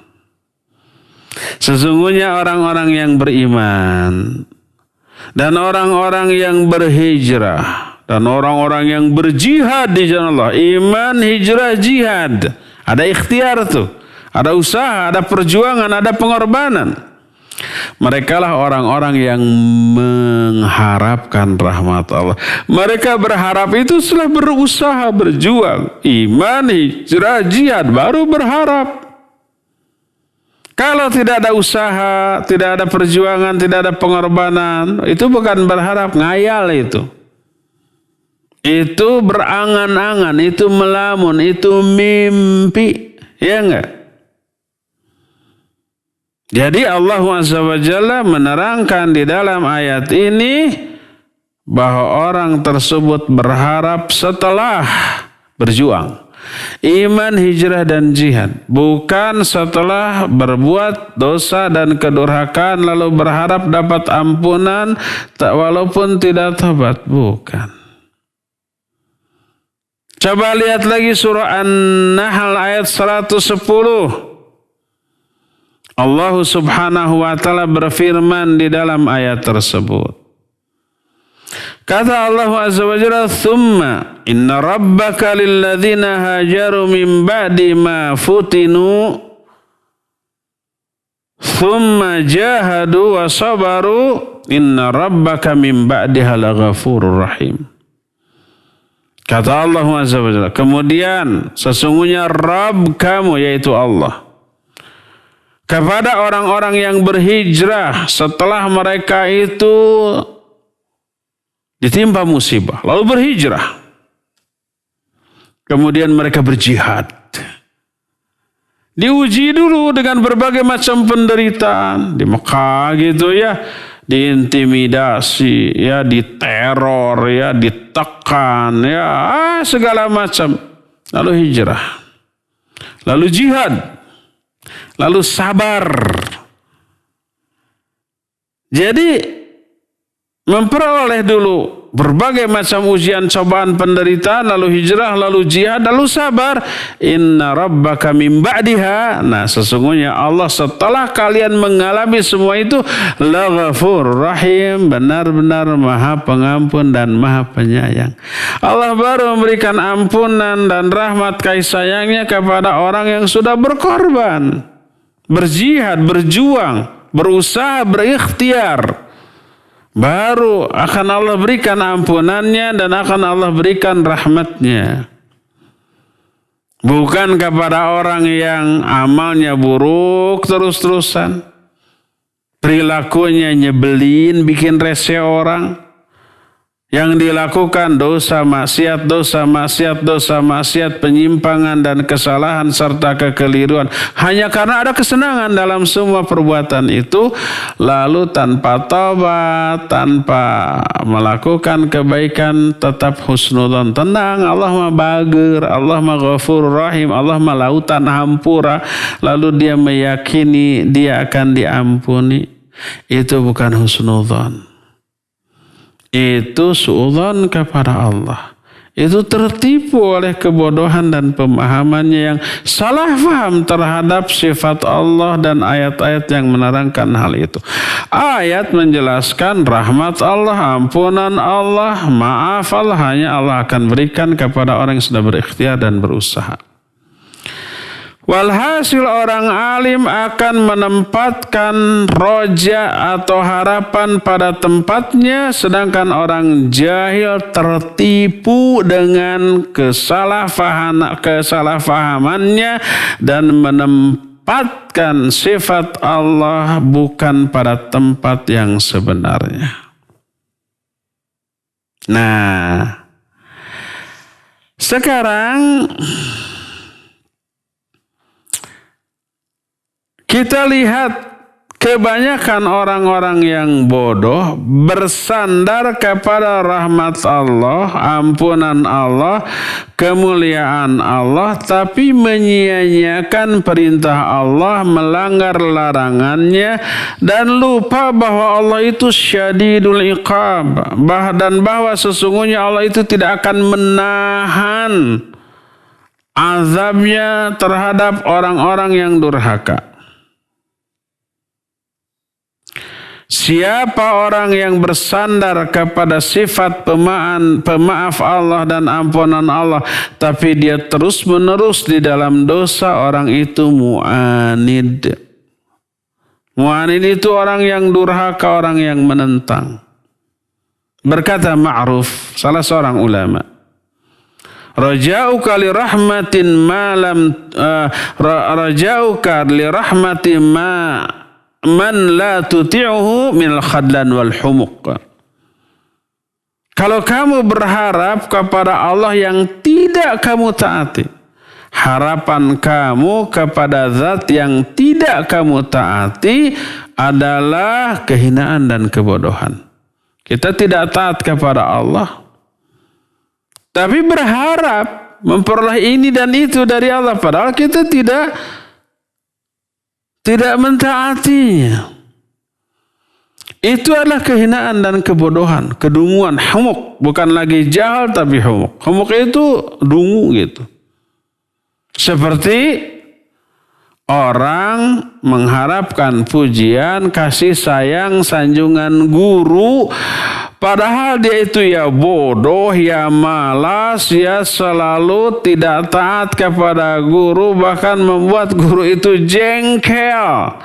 S2: Sesungguhnya orang-orang yang beriman dan orang-orang yang berhijrah dan orang-orang yang berjihad di jalan Allah, iman, hijrah, jihad, ada ikhtiar tuh, ada usaha, ada perjuangan, ada pengorbanan. Mereka lah orang-orang yang mengharapkan rahmat Allah. Mereka berharap itu setelah berusaha, berjuang, iman, hijrah, jihad, baru berharap. Kalau tidak ada usaha, tidak ada perjuangan, tidak ada pengorbanan, itu bukan berharap, ngayal itu. Itu berangan-angan, itu melamun, itu mimpi, ya enggak? Jadi Allah Azza wa Jalla menerangkan di dalam ayat ini bahwa orang tersebut berharap setelah berjuang, iman, hijrah, dan jihad. Bukan setelah berbuat dosa dan kedurhakaan lalu berharap dapat ampunan walaupun tidak tobat. Bukan. Coba lihat lagi surah An-Nahl ayat 110. Allah Subhanahu wa taala berfirman di dalam ayat tersebut. Kata Allah Azza wa Jalla, "Tsumma inna rabbaka lilladzina hajaru min ba'di ma futinu tsumma jahadu wa sabaru inna rabbaka min ba'diha laghafurur rahim." Kata Allah Azza wa Jalla, kemudian sesungguhnya Rabb kamu yaitu Allah kepada orang-orang yang berhijrah setelah mereka itu ditimpa musibah, lalu berhijrah. Kemudian mereka berjihad. Diuji dulu dengan berbagai macam penderitaan. Di Mekah gitu ya, diintimidasi, ya, diteror, ya, ditekan, ya, segala macam. Lalu hijrah. Lalu jihad. Lalu sabar. Jadi memperoleh dulu berbagai macam ujian, cobaan, penderitaan, lalu hijrah, lalu jihad, lalu sabar. Inna rabbaka min ba'diha. Nah, sesungguhnya Allah setelah kalian mengalami semua itu laghafur rahim, benar-benar Maha Pengampun dan Maha Penyayang. Allah baru memberikan ampunan dan rahmat kasih sayangnya kepada orang yang sudah berkorban, berjihad, berjuang, berusaha, berikhtiar. Baru akan Allah berikan ampunannya dan akan Allah berikan rahmatnya. Bukan kepada orang yang amalnya buruk terus-terusan, perilakunya nyebelin, bikin reseh orang, yang dilakukan dosa maksiat, dosa maksiat, dosa maksiat, penyimpangan dan kesalahan serta kekeliruan hanya karena ada kesenangan dalam semua perbuatan itu, lalu tanpa taubat, tanpa melakukan kebaikan, tetap husnudzon, tenang, Allah mah bagir, Allah mah ghafurur rahim, Allah mah lautan hampura, lalu dia meyakini dia akan diampuni. Itu bukan husnudzon. Itu suudzon kepada Allah. Itu tertipu oleh kebodohan dan pemahamannya yang salah faham terhadap sifat Allah dan ayat-ayat yang menerangkan hal itu. Ayat menjelaskan rahmat Allah, ampunan Allah, maaf Allah hanya Allah akan berikan kepada orang yang sudah berikhtiar dan berusaha. Walhasil orang alim akan menempatkan roja atau harapan pada tempatnya, sedangkan orang jahil tertipu dengan kesalahfahamannya dan menempatkan sifat Allah bukan pada tempat yang sebenarnya. Nah, sekarang kita lihat Kebanyakan orang-orang yang bodoh bersandar kepada rahmat Allah, ampunan Allah, kemuliaan Allah, tapi menyia-nyiakan perintah Allah, melanggar larangannya, dan lupa bahwa Allah itu syadidul iqab, dan bahwa sesungguhnya Allah itu tidak akan menahan azabnya terhadap orang-orang yang durhaka. Siapa orang yang bersandar kepada sifat pemaaf Allah dan ampunan Allah, tapi dia terus-menerus di dalam dosa, orang itu mu'anid. Mu'anid itu orang yang durhaka, orang yang menentang. Berkata Ma'ruf, salah seorang ulama, rajauka li rahmatin ma lam rajauka li rahmatin ma man la tuti'uhu minal khadlan wal humuq. Kalau kamu berharap kepada Allah yang tidak kamu taati, harapan kamu kepada zat yang tidak kamu taati adalah kehinaan dan kebodohan. Kita tidak taat kepada Allah, tapi berharap memperoleh ini dan itu dari Allah, padahal kita tidak mentaatinya. Itu adalah kehinaan dan kebodohan, kedunguan, humuk. Bukan lagi jahal tapi humuk. Humuk itu dungu gitu. Seperti orang mengharapkan pujian, kasih sayang, sanjungan guru, padahal dia itu ya bodoh, ya malas, ya selalu tidak taat kepada guru, bahkan membuat guru itu jengkel.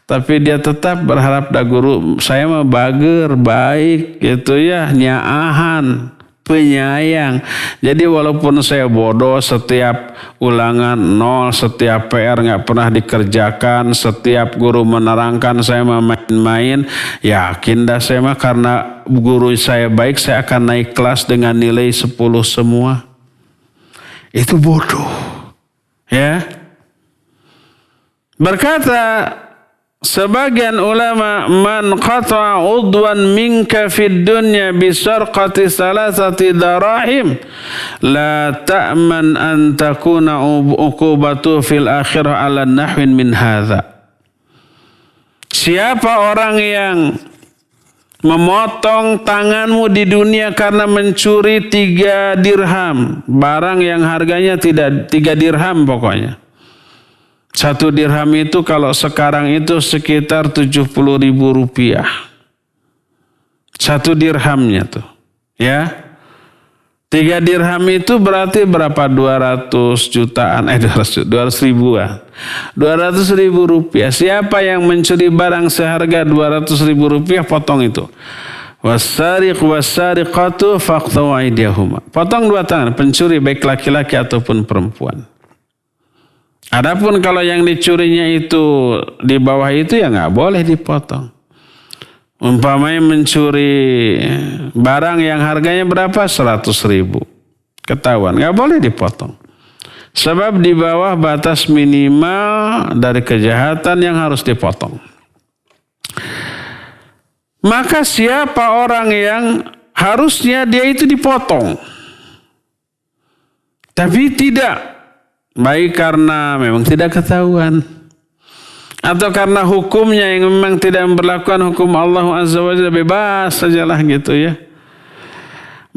S2: Tapi dia tetap berharap dah guru saya mah bager, baik gitu ya, nyaahan, penyayang. Jadi walaupun saya bodoh, setiap ulangan 0, setiap PR nggak pernah dikerjakan, setiap guru menerangkan saya mah main-main, yakin dah saya mah karena guru saya baik, saya akan naik kelas dengan nilai 10 semua. Itu bodoh. Ya. Berkata sebagian ulama, man qata'a udwan minka fid dunya bisarqati salasati darahim la ta'man an takuna uqubatu fil akhirah ala nahwin min hadza. Siapa orang yang memotong tanganmu di dunia karena mencuri 3 dirham, barang yang harganya tidak 3 dirham pokoknya. 1 dirham itu kalau sekarang itu sekitar 70.000 rupiah. 1 dirhamnya tuh. Ya. 3 dirham itu berarti berapa? 200 jutaan. 200 ribuan. 200.000 rupiah. Siapa yang mencuri barang seharga 200.000 rupiah, potong itu. Wasariq wasariqatu faqta'u aydiyahuma. Potong 2 tangan. Pencuri baik laki-laki ataupun perempuan. Adapun kalau yang dicurinya itu di bawah itu ya nggak boleh dipotong. Umpamanya mencuri barang yang harganya berapa? 100.000. Ketahuan, nggak boleh dipotong. Sebab di bawah batas minimal dari kejahatan yang harus dipotong. Maka siapa orang yang harusnya dia itu dipotong, tapi tidak, baik karena memang tidak ketahuan, atau karena hukumnya yang memang tidak memperlakukan hukum Allah Azza wa Jalla, bebas sajalah gitu ya,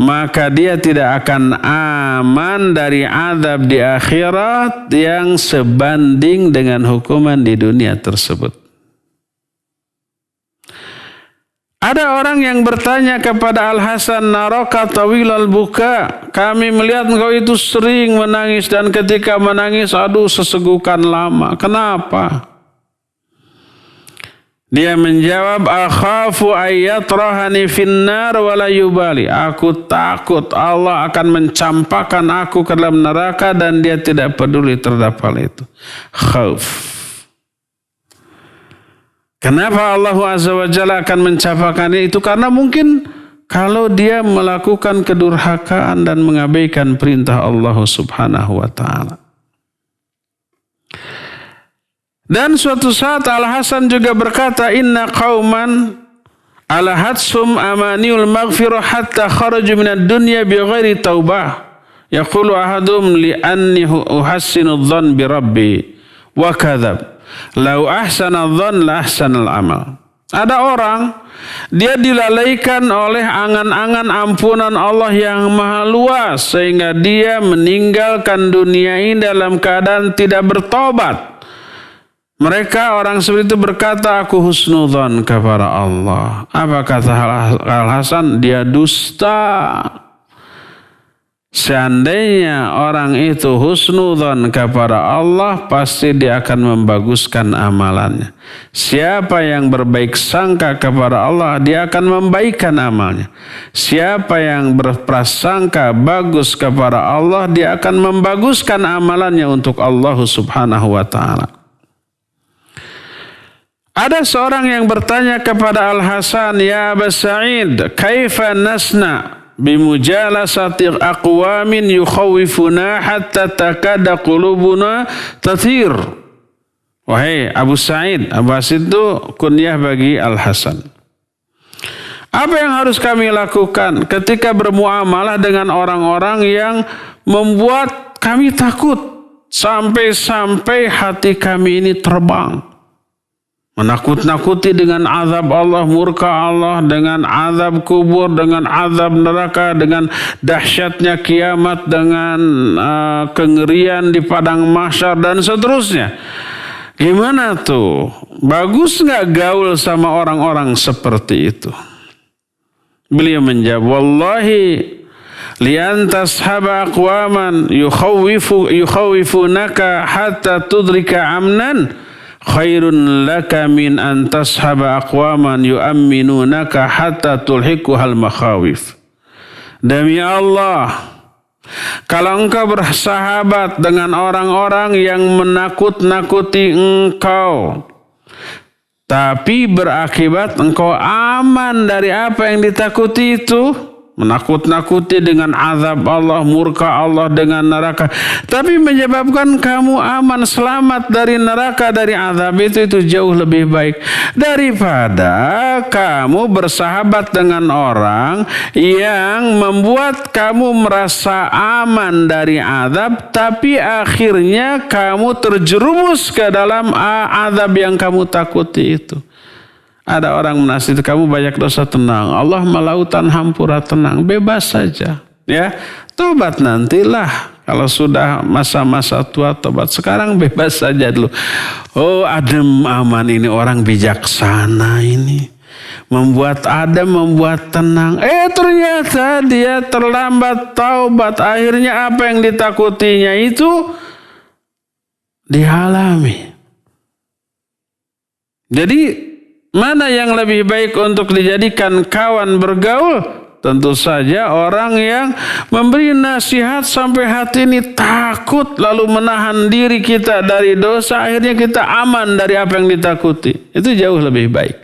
S2: maka dia tidak akan aman dari azab di akhirat yang sebanding dengan hukuman di dunia tersebut. Ada orang yang bertanya kepada Al-Hasan, naraka tawilal buka, kami melihat engkau itu sering menangis dan ketika menangis aduh sesegukan lama. Kenapa? Dia menjawab, akhafu ayyatrahani finnar wala yubali. Aku takut Allah akan mencampakkan aku ke dalam neraka dan dia tidak peduli terhadap hal itu. Khauf. Kenapa Allah Azza wa Jalla akan mencampakkannya itu? Karena mungkin kalau dia melakukan kedurhakaan dan mengabaikan perintah Allah Subhanahu wa ta'ala. Dan suatu saat Al-Hasan juga berkata, inna qauman alahatsum amaniul maghfirah hatta kharaju minad dunya bighairi taubah. Yaqulu ahadum li anni uhassinu dhann bi rabbi wa kadzab. Lau ahsana dhann la ahsanal amal. Ada orang, dia dilalaikan oleh angan-angan ampunan Allah yang maha luas sehingga dia meninggalkan dunia ini dalam keadaan tidak bertobat. Mereka orang seperti itu berkata, aku husnudzon kepada Allah. Apa kata Al-Hasan? Dia dusta. Seandainya orang itu husnudzon kepada Allah, pasti dia akan membaguskan amalannya. Siapa yang berbaik sangka kepada Allah, dia akan membaikkan amalnya. Siapa yang berprasangka bagus kepada Allah, dia akan membaguskan amalannya untuk Allah Subhanahu wa ta'ala. Ada seorang yang bertanya kepada Al-Hasan, ya Aba Sa'id, kaifa nasna bimujalasati aqwamin yukhawifuna hatta takada qulubuna tathir. Wahai Abu Sa'id, Abu Sa'id itu kunyah bagi Al-Hasan. Apa yang harus kami lakukan ketika bermuamalah dengan orang-orang yang membuat kami takut sampai-sampai hati kami ini terbang? Menakut-nakuti dengan azab Allah, murka Allah, dengan azab kubur, dengan azab neraka, dengan dahsyatnya kiamat, dengan kengerian di padang mahsyar dan seterusnya. Gimana tuh? Bagus nggak gaul sama orang-orang seperti itu? Beliau menjawab, wallahi lian tashaba aqwaman yukhawifunaka hatta tudrika amnan khairun laka min an tashaba aqwaman yu'amminunaka hatta tulhiquhal makhawif. Demi Allah, kalau engkau bersahabat dengan orang-orang yang menakut-nakuti engkau, tapi berakibat engkau aman dari apa yang ditakuti itu, menakut-nakuti dengan azab Allah, murka Allah, dengan neraka, tapi menyebabkan kamu aman, selamat dari neraka, dari azab itu jauh lebih baik daripada kamu bersahabat dengan orang yang membuat kamu merasa aman dari azab, tapi akhirnya kamu terjerumus ke dalam azab yang kamu takuti itu. Ada orang menasihati kamu banyak dosa, tenang, Allah melautan hampura, tenang, bebas saja, ya. Tobat nantilah kalau sudah masa-masa tua, tobat. Sekarang bebas saja dulu. Oh, adem aman, ini orang bijaksana ini, membuat adem, membuat tenang. Ternyata dia terlambat taubat, akhirnya apa yang ditakutinya itu dialami. Jadi mana yang lebih baik untuk dijadikan kawan bergaul? Tentu saja orang yang memberi nasihat sampai hati ini takut, lalu menahan diri kita dari dosa, akhirnya kita aman dari apa yang ditakuti. Itu jauh lebih baik.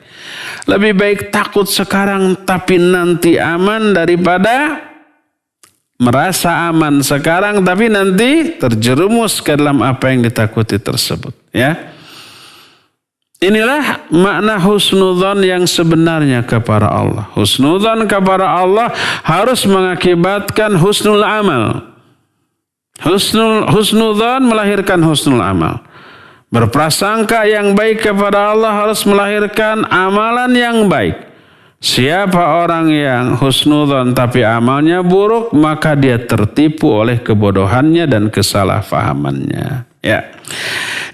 S2: Lebih baik takut sekarang tapi nanti aman, daripada merasa aman sekarang tapi nanti terjerumus ke dalam apa yang ditakuti tersebut, ya. Inilah makna husnudzon yang sebenarnya kepada Allah. Husnudzon kepada Allah harus mengakibatkan husnul amal. Husnudzon melahirkan husnul amal. Berprasangka yang baik kepada Allah harus melahirkan amalan yang baik. Siapa orang yang husnudzon tapi amalnya buruk, maka dia tertipu oleh kebodohannya dan kesalahpahamannya. Ya.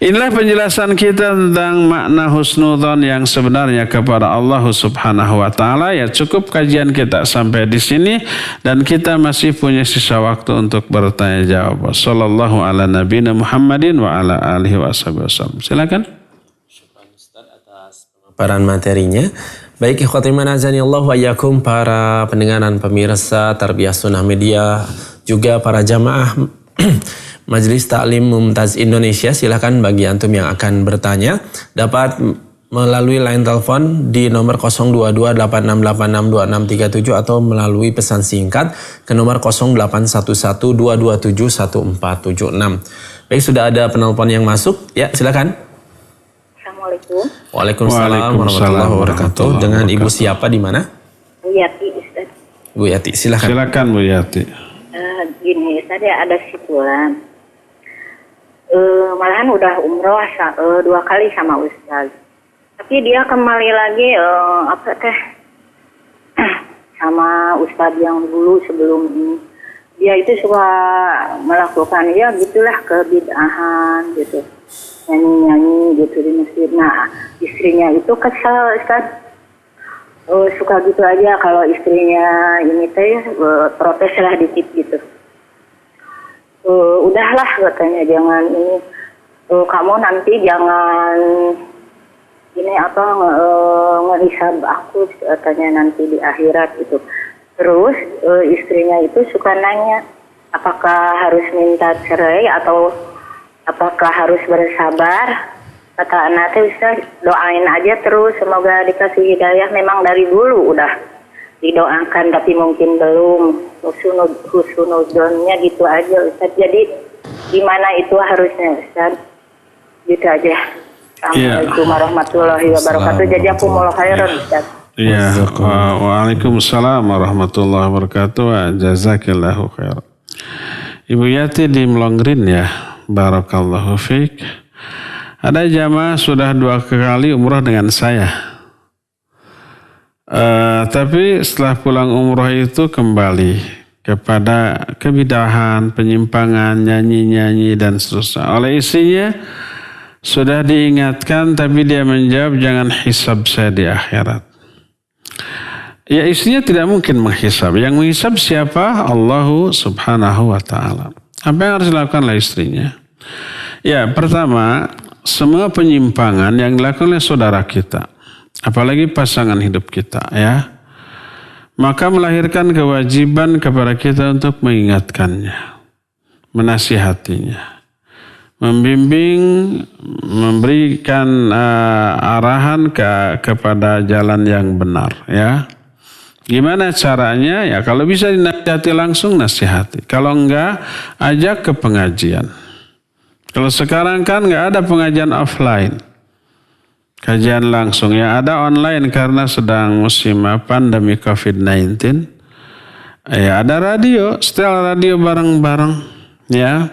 S2: Inilah penjelasan kita tentang makna husnudzon yang sebenarnya kepada Allah Subhanahu wa taala. Ya, cukup kajian kita sampai di sini dan kita masih punya sisa waktu untuk bertanya jawab. Sallallahu ala nabiyina Muhammadin wa ala alihi wasallam. Silakan.
S3: Syukran Ustaz atas pemaparan materinya. Baik, ikhwati manazani Allah wa iyyakum, para pendengar dan pemirsa Tarbiyah Sunnah Media, juga para jamaah Majelis Ta'lim Mumtaz Indonesia, silakan bagi antum yang akan bertanya dapat melalui line telepon di nomor 02286862637 atau melalui pesan singkat ke nomor 081122271476. Baik, sudah ada penelpon yang masuk. Ya, silakan.
S4: Assalamualaikum.
S3: Waalaikumsalam warahmatullahi wabarakatuh. Dengan Ibu siapa di mana?
S4: Bu Yati, Ustaz.
S3: Bu Yati, silakan.
S2: Silakan Bu Yati.
S4: Gini, saya ada sikulan. Malahan udah umroh 2 kali sama Ustaz. Tapi dia kembali lagi sama Ustaz yang dulu sebelum ini. Dia itu suka melakukan ya gitulah kebid'ahan gitu. Nyanyi-nyanyi gitu di masjid. Nah, istrinya itu kesal Ustaz. Suka gitu aja kalau istrinya ini protes lah dikit gitu. Udahlah katanya, jangan ini kamu nanti jangan ini ngehisab aku katanya nanti di akhirat gitu. Terus istrinya itu suka nanya apakah harus minta cerai atau apakah harus bersabar. Kata anak teh Ustaz, doain aja terus semoga dikasih hidayah. Memang dari dulu udah didoakan tapi mungkin belum husnuzonnya gitu aja Ustaz. Jadi gimana itu harusnya Ustaz? Gitu aja. Assalamualaikum warahmatullahi wabarakatuh. Jazakumullah khairan Ustaz.
S2: Iya, waalaikumsalam warahmatullahi wabarakatuh. Jazakillahu khair. Ibu Yati di Melongrin ya. Barakallahu fiik. Ada jamaah sudah 2 kali umrah dengan saya. Tapi setelah pulang umrah itu kembali kepada kebidahan, penyimpangan, nyanyi-nyanyi dan seterusnya. Oleh istrinya sudah diingatkan tapi dia menjawab jangan hisab saya di akhirat. Ya istrinya tidak mungkin menghisab. Yang menghisab siapa? Allahu subhanahu wa ta'ala. Apa yang harus dilakukan oleh istrinya? Ya pertama, semua penyimpangan yang dilakukan oleh saudara kita, apalagi pasangan hidup kita ya, maka melahirkan kewajiban kepada kita untuk mengingatkannya, menasihatinya, membimbing, memberikan arahan kepada jalan yang benar ya. Gimana caranya? Ya kalau bisa dinasihati langsung nasihati. Kalau enggak, ajak ke pengajian. Kalau sekarang kan enggak ada pengajian offline. Kajian langsung ya, ada online karena sedang musim pandemi COVID-19. Ya ada radio, setel radio bareng-bareng ya.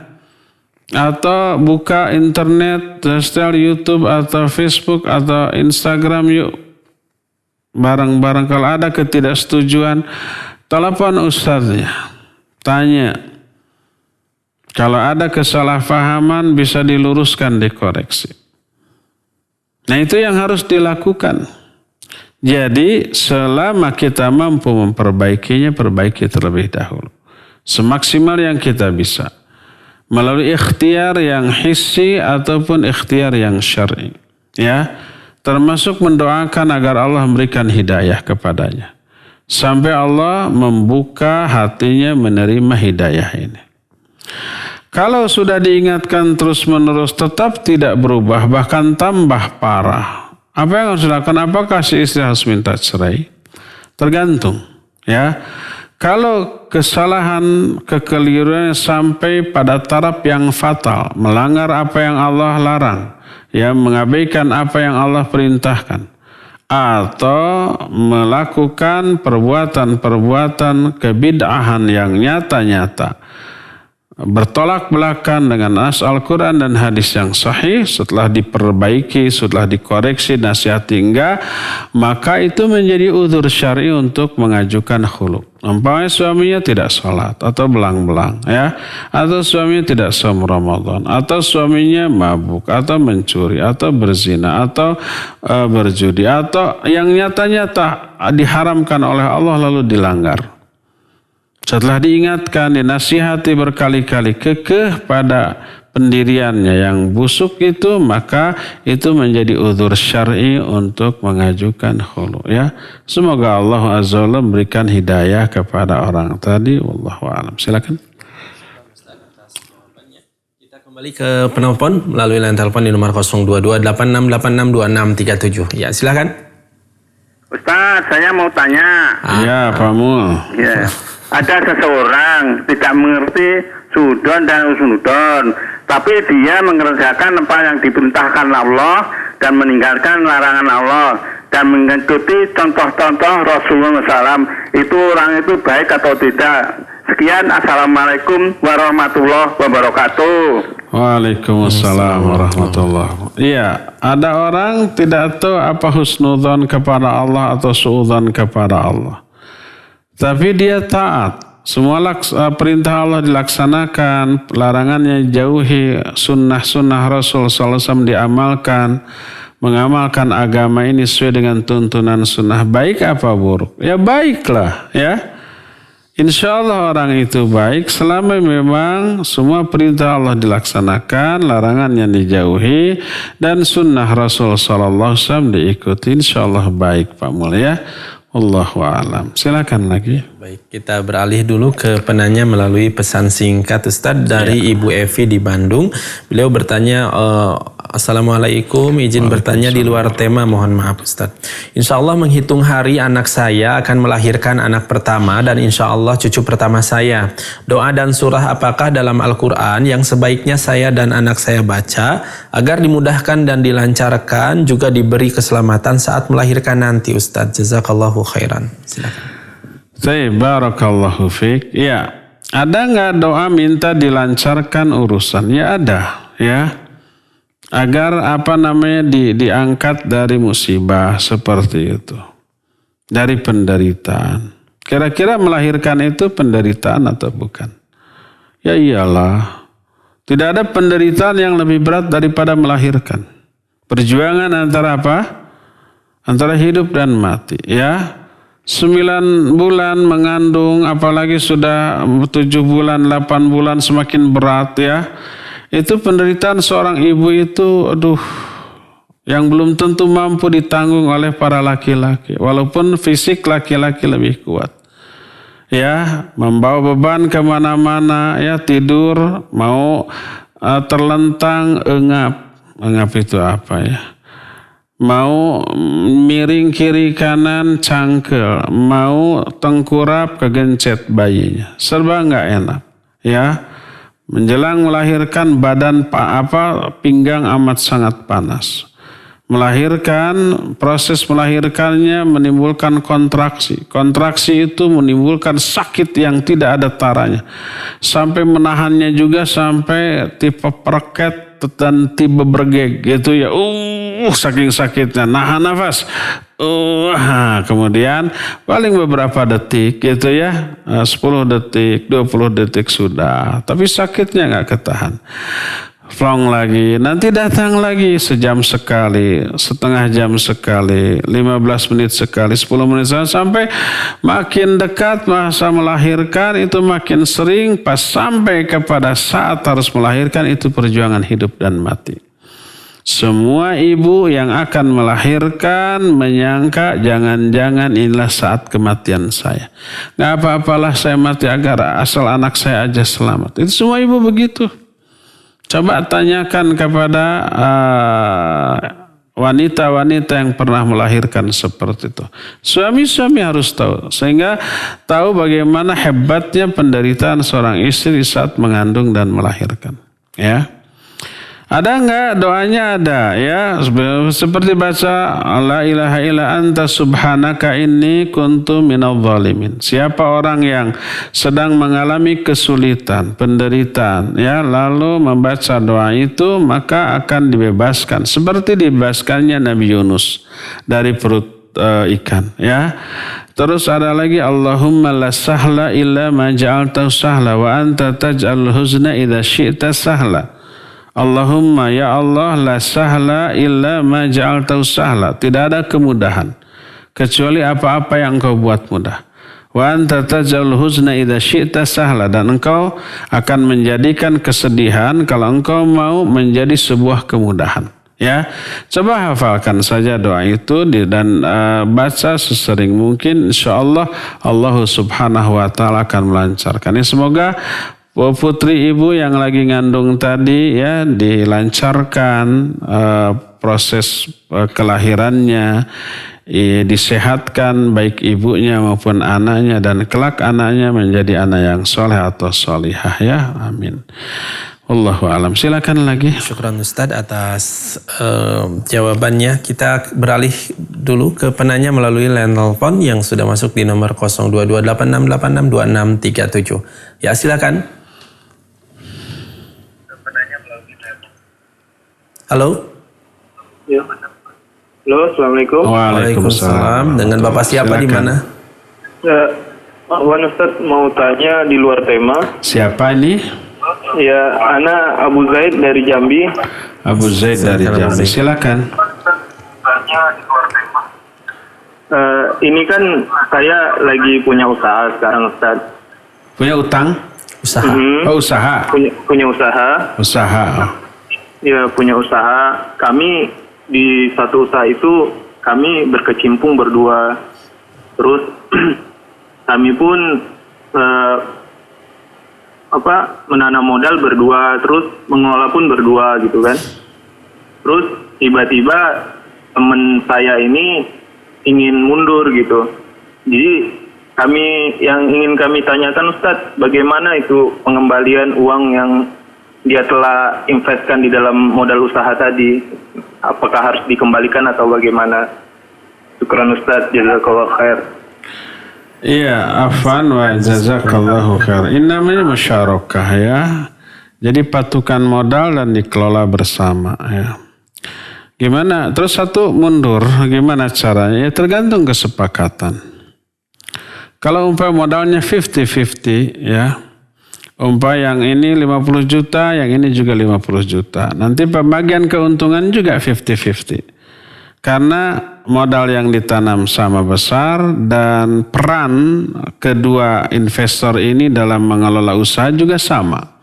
S2: Atau buka internet, setel YouTube atau Facebook atau Instagram yuk. Bareng-bareng. Kalau ada ketidaksetujuan, telepon ustadznya, tanya. Kalau ada kesalahpahaman bisa diluruskan, dikoreksi. Nah itu yang harus dilakukan. Jadi selama kita mampu memperbaikinya, perbaiki terlebih dahulu. Semaksimal yang kita bisa. Melalui ikhtiar yang hissi ataupun ikhtiar yang syar'i. Ya, termasuk mendoakan agar Allah memberikan hidayah kepadanya. Sampai Allah membuka hatinya menerima hidayah ini. Kalau sudah diingatkan terus-menerus tetap tidak berubah, bahkan tambah parah. Apa yang harus dilakukan? Apakah si istri harus minta cerai? Tergantung. Ya, kalau kesalahan, kekeliruan sampai pada taraf yang fatal, melanggar apa yang Allah larang, ya, mengabaikan apa yang Allah perintahkan, atau melakukan perbuatan-perbuatan kebid'ahan yang nyata-nyata, bertolak belakang dengan nas Al-Quran dan hadis yang sahih, setelah diperbaiki, setelah dikoreksi, nasihati enggak, maka itu menjadi udzur syar'i untuk mengajukan khulu. Umpamanya suaminya tidak sholat atau belang-belang ya, atau suaminya tidak saum Ramadan, atau suaminya mabuk atau mencuri atau berzina atau berjudi, atau yang nyata-nyata diharamkan oleh Allah lalu dilanggar. Setelah diingatkan, dinasihati berkali-kali, kekeh pada pendiriannya yang busuk itu, maka itu menjadi udzur syar'i untuk mengajukan khulu ya. Semoga Allah Azza wa Jalla memberikan hidayah kepada orang tadi. Wallahu a'lam. Silakan.
S3: Kita kembali ke penelpon melalui line telepon di nomor 02286862637. Ya, silakan.
S5: Ustaz, saya mau tanya.
S2: Ya, Pak Mul.
S5: Ya. Ada seseorang tidak mengerti sudon dan usnudon, tapi dia mengerjakan apa yang diperintahkan Allah dan meninggalkan larangan Allah dan mengikuti contoh-contoh Rasulullah SAW, itu orang itu baik atau tidak? Sekian, Assalamualaikum warahmatullahi wabarakatuh.
S2: Waalaikumsalam warahmatullahi wabarakatuh. Iya, ada orang tidak tahu apa husnudzon kepada Allah atau suudzon kepada Allah, tapi dia taat. Semua perintah Allah dilaksanakan, larangannya jauhi, sunnah-sunnah Rasul SAW diamalkan, mengamalkan agama ini sesuai dengan tuntunan sunnah. Baik apa buruk? Ya baiklah ya. Insya Allah orang itu baik selama memang semua perintah Allah dilaksanakan, larangannya dijauhi, dan sunnah Rasul SAW diikuti. Insya Allah baik Pak Mulia. Allahu a'lam. Silakan lagi.
S3: Baik, kita beralih dulu ke penanya melalui pesan singkat Ustadz dari Ibu Evi di Bandung. Beliau bertanya, Assalamualaikum, izin bertanya di luar tema, mohon maaf Ustadz. Insya Allah menghitung hari anak saya akan melahirkan anak pertama dan insya Allah cucu pertama saya. Doa dan surah apakah dalam Al-Quran yang sebaiknya saya dan anak saya baca agar dimudahkan dan dilancarkan, juga diberi keselamatan saat melahirkan nanti Ustadz. Jazakallahu khairan. Silakan.
S2: Barakallahu fiik. Ya, ada nggak doa minta dilancarkan urusan? Ya ada, ya. Agar diangkat dari musibah seperti itu, dari penderitaan. Kira-kira melahirkan itu penderitaan atau bukan? Ya iyalah. Tidak ada penderitaan yang lebih berat daripada melahirkan. Perjuangan antara apa? Antara hidup dan mati, ya. 9 bulan mengandung, apalagi sudah 7 bulan, 8 bulan semakin berat ya. Itu penderitaan seorang ibu itu, yang belum tentu mampu ditanggung oleh para laki-laki. Walaupun fisik laki-laki lebih kuat. Ya, membawa beban kemana-mana, ya tidur, mau terlentang, engap. Engap itu apa ya? Mau miring kiri kanan cangkel, mau tengkurap kegencet bayinya, serba nggak enak ya. Menjelang melahirkan badan pinggang amat sangat panas. Melahirkan, proses melahirkannya menimbulkan kontraksi. Kontraksi itu menimbulkan sakit yang tidak ada taranya. Sampai menahannya juga sampai tipe pereket dan tipe bergeg gitu ya. Saking sakitnya, nahan nafas. Kemudian paling beberapa detik gitu ya, 10 detik, 20 detik sudah. Tapi sakitnya nggak ketahan. Flong lagi, nanti datang lagi sejam sekali, setengah jam sekali, 15 menit sekali, 10 menit sekali, sampai makin dekat masa melahirkan itu makin sering, pas sampai kepada saat harus melahirkan itu perjuangan hidup dan mati. Semua ibu yang akan melahirkan menyangka jangan-jangan inilah saat kematian saya. Gak apa-apalah saya mati agar asal anak saya aja selamat. Itu semua ibu begitu. Coba tanyakan kepada wanita-wanita yang pernah melahirkan seperti itu. Suami-suami harus tahu. Sehingga tahu bagaimana hebatnya penderitaan seorang istri saat mengandung dan melahirkan. Ya. Ada enggak doanya? Ada ya. Seperti baca la ilaha illa anta subhanaka inni kuntu minadh dhalimin. Siapa orang yang sedang mengalami kesulitan, penderitaan ya, lalu membaca doa itu maka akan dibebaskan seperti dibebaskannya Nabi Yunus dari perut ikan ya. Terus ada lagi Allahumma la sahla illa ma ja'altahu sahla wa anta taj'al huzna idza syi'ta sahla. Allahumma ya Allah la sahla illa ma ja'altahu sahla. Tidak ada kemudahan kecuali apa-apa yang engkau buat mudah. Wa anta taj'al huzna idza syi'ta sahla, dan engkau akan menjadikan kesedihan kalau engkau mau menjadi sebuah kemudahan. Ya, coba hafalkan saja doa itu dan baca sesering mungkin. Insyaallah Allah Subhanahu wa taala akan melancarkan. Semoga putri ibu yang lagi ngandung tadi ya dilancarkan proses kelahirannya, disehatkan baik ibunya maupun anaknya, dan kelak anaknya menjadi anak yang soleh atau solihah ya, amin. Wallahu alam. Silakan lagi.
S3: Syukran Ustadz atas jawabannya. Kita beralih dulu ke penanya melalui line telepon yang sudah masuk di nomor 0228686267. Ya, silakan. Halo.
S6: Ya. Halo, assalamualaikum.
S3: Waalaikumsalam. Dengan Bapak siapa di mana?
S6: Ya, Wan Ustadz mau tanya di luar tema.
S2: Siapa ini?
S6: Ya, Ana Abu Zaid dari Jambi.
S2: Abu Zaid dari Jambi. Silakan.
S6: Ini kan saya lagi punya usaha sekarang, Ustadz.
S2: Punya utang?
S3: Usaha.
S2: Oh, usaha.
S6: Punya usaha.
S2: Usaha.
S6: Ya, punya usaha. Kami di satu usaha itu kami berkecimpung berdua. Terus kami pun menanam modal berdua, terus mengelola pun berdua gitu kan. Terus tiba-tiba teman saya ini ingin mundur gitu. Jadi yang ingin kami tanyakan Ustadz, bagaimana itu pengembalian uang yang dia telah investkan di dalam modal usaha tadi? Apakah harus dikembalikan atau bagaimana? Syukran Ustadz, jazakallah khair.
S2: Iya, afwan wa jazakallahu khair. Ini namanya musyarakah ya. Jadi patukan modal dan dikelola bersama ya. Gimana? Terus satu mundur, gimana caranya? Ya tergantung kesepakatan. Kalau modalnya 50-50 ya. Yang ini 50 juta, yang ini juga 50 juta. Nanti pembagian keuntungan juga 50-50. Karena modal yang ditanam sama besar dan peran kedua investor ini dalam mengelola usaha juga sama.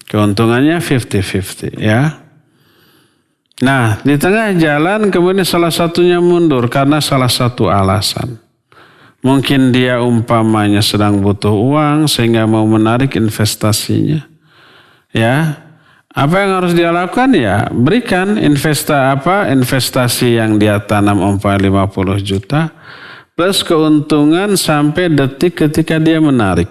S2: Keuntungannya 50-50 ya. Nah, di tengah jalan kemudian salah satunya mundur karena salah satu alasan. Mungkin dia umpamanya sedang butuh uang sehingga mau menarik investasinya. Ya. Apa yang harus dia lakukan ya berikan investasi yang dia tanam umpamanya 50 juta plus keuntungan sampai detik ketika dia menarik.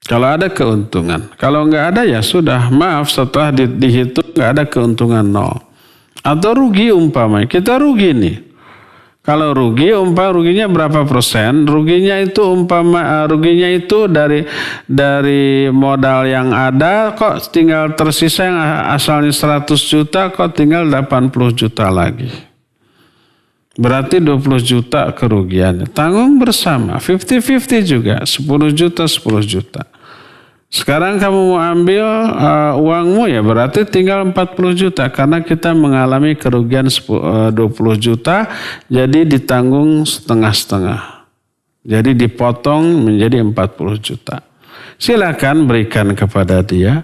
S2: Kalau ada keuntungan, kalau nggak ada ya sudah maaf setelah dihitung nggak ada keuntungan nol. Atau rugi umpamanya kita rugi nih. Kalau rugi ruginya berapa persen? Ruginya itu dari modal yang ada kok tinggal tersisa yang asalnya 100 juta kok tinggal 80 juta lagi. Berarti 20 juta kerugiannya. Tanggung bersama 50-50 juga 10 juta 10 juta. Sekarang kamu mau ambil uangmu ya berarti tinggal 40 juta karena kita mengalami kerugian 20 juta jadi ditanggung setengah-setengah. Jadi dipotong menjadi 40 juta. Silakan berikan kepada dia.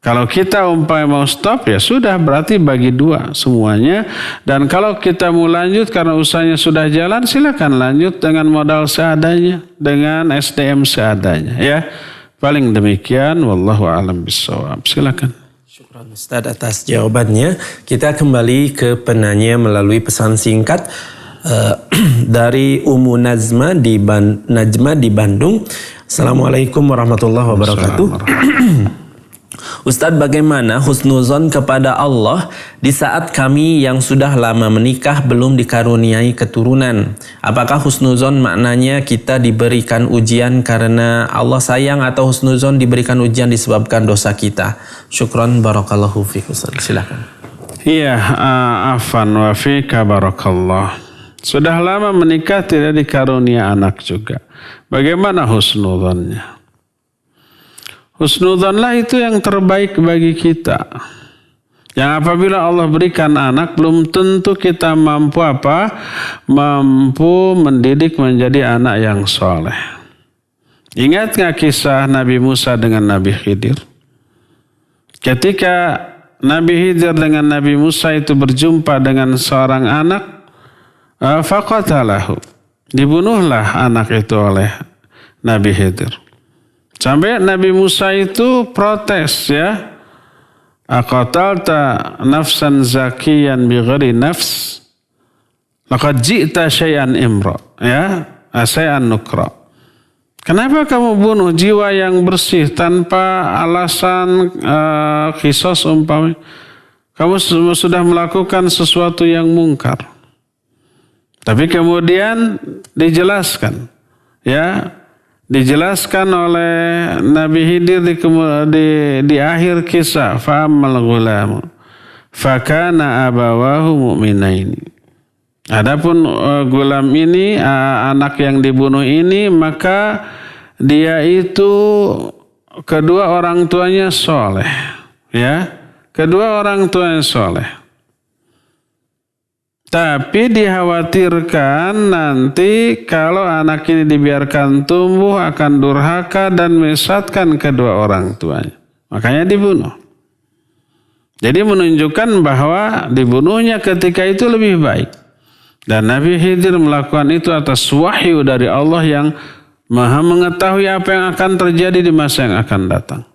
S2: Kalau kita mau stop ya sudah berarti bagi dua semuanya. Dan kalau kita mau lanjut karena usahanya sudah jalan silakan lanjut dengan modal seadanya. Dengan SDM seadanya ya. Paling demikian, wallahu a'lam bishawab. Silakan.
S3: Syukran Ustadz atas jawabannya. Kita kembali ke penanya melalui pesan singkat dari Ummu Najma di Bandung. Assalamualaikum warahmatullahi wabarakatuh. Ustadz, bagaimana husnuzon kepada Allah di saat kami yang sudah lama menikah belum dikaruniai keturunan? Apakah husnuzon maknanya kita diberikan ujian karena Allah sayang atau husnuzon diberikan ujian disebabkan dosa kita? Syukron barakallahu fiik. Silakan.
S2: Iya, afan wa fika barakallah. Sudah lama menikah tidak dikarunia anak juga. Bagaimana husnuzonnya? Husnuzonlah itu yang terbaik bagi kita. Yang apabila Allah berikan anak, belum tentu kita mampu mendidik menjadi anak yang soleh. Ingat gak kisah Nabi Musa dengan Nabi Khidir? Ketika Nabi Khidir dengan Nabi Musa itu berjumpa dengan seorang anak, faqatalahu. Dibunuhlah anak itu oleh Nabi Khidir. Sampai Nabi Musa itu protes ya. Aqatalta nafsan zakiyan bighairi nafs. Laqad ji'ta syai'an imra. Ya, syai'an nukra. Kenapa kamu bunuh jiwa yang bersih tanpa alasan qisas umpamanya? Kamu sudah melakukan sesuatu yang mungkar. Tapi kemudian dijelaskan, ya, dijelaskan oleh Nabi Khidir di akhir kisah, fa'ammal ghulamu fakana abawahu mu'minaini. Adapun gulam ini, anak yang dibunuh ini, maka dia itu kedua orang tuanya soleh, ya, kedua orang tuanya soleh. Tapi dikhawatirkan nanti kalau anak ini dibiarkan tumbuh akan durhaka dan menyesatkan kedua orang tuanya. Makanya dibunuh. Jadi menunjukkan bahwa dibunuhnya ketika itu lebih baik. Dan Nabi Khidir melakukan itu atas wahyu dari Allah yang Maha mengetahui apa yang akan terjadi di masa yang akan datang.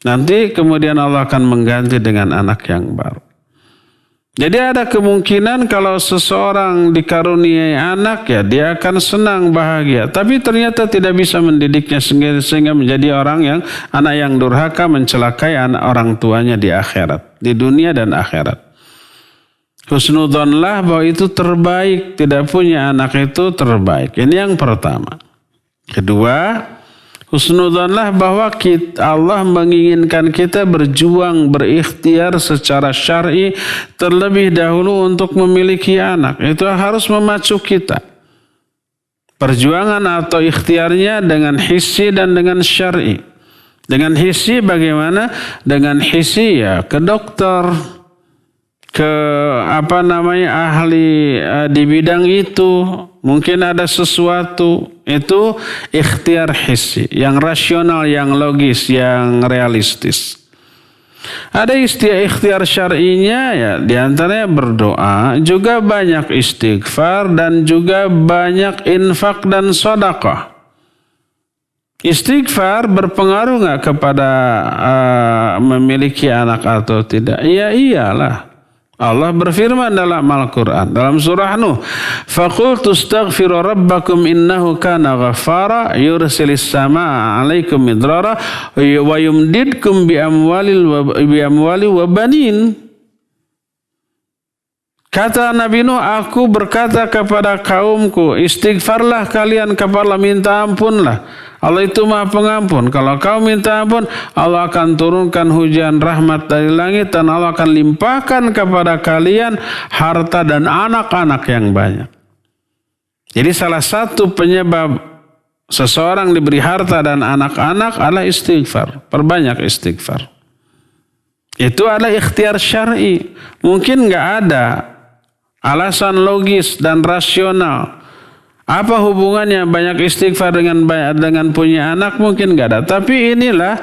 S2: Nanti kemudian Allah akan mengganti dengan anak yang baru. Jadi ada kemungkinan kalau seseorang dikaruniai anak, ya dia akan senang, bahagia. Tapi ternyata tidak bisa mendidiknya sehingga menjadi anak yang durhaka, mencelakai anak orang tuanya di akhirat, di dunia dan akhirat. Husnudzonlah bahwa itu terbaik, tidak punya anak itu terbaik. Ini yang pertama. Kedua, husnudzonlah bahwa Allah menginginkan kita berjuang, berikhtiar secara syar'i terlebih dahulu untuk memiliki anak. Itu harus memacu kita. Perjuangan atau ikhtiarnya dengan hissi dan dengan syar'i. Dengan hissi bagaimana? Dengan hissi ya ke dokter, ke ahli di bidang itu. Mungkin ada sesuatu, itu ikhtiar hissi, yang rasional, yang logis, yang realistis. Ada ikhtiar syar'inya, ya diantaranya berdoa, juga banyak istighfar, dan juga banyak infak dan sedekah. Istighfar berpengaruh nggak kepada memiliki anak atau tidak? Ya iyalah. Allah berfirman dalam Al-Quran, dalam surah Nuh, فَقُلْتُ اسْتَغْفِرُوا رَبَّكُمْ إِنَّهُ كَانَ غَفَّارًا يُرْسِلِ السَّمَاءَ عَلَيْكُمْ مِدْرَارًا وَيُمْدِدْكُمْ بِأَمْوَالٍ وَبَنِينَ. Kata Nabi Nuh, aku berkata kepada kaumku, istighfarlah kalian kepada Allah, minta ampunlah. Allah itu Maha Pengampun. Kalau kau minta ampun, Allah akan turunkan hujan rahmat dari langit dan Allah akan limpahkan kepada kalian harta dan anak-anak yang banyak. Jadi salah satu penyebab seseorang diberi harta dan anak-anak adalah istighfar. Perbanyak istighfar. Itu adalah ikhtiar syar'i. Mungkin nggak ada alasan logis dan rasional. Apa hubungannya banyak istighfar dengan punya anak? Mungkin nggak ada. Tapi inilah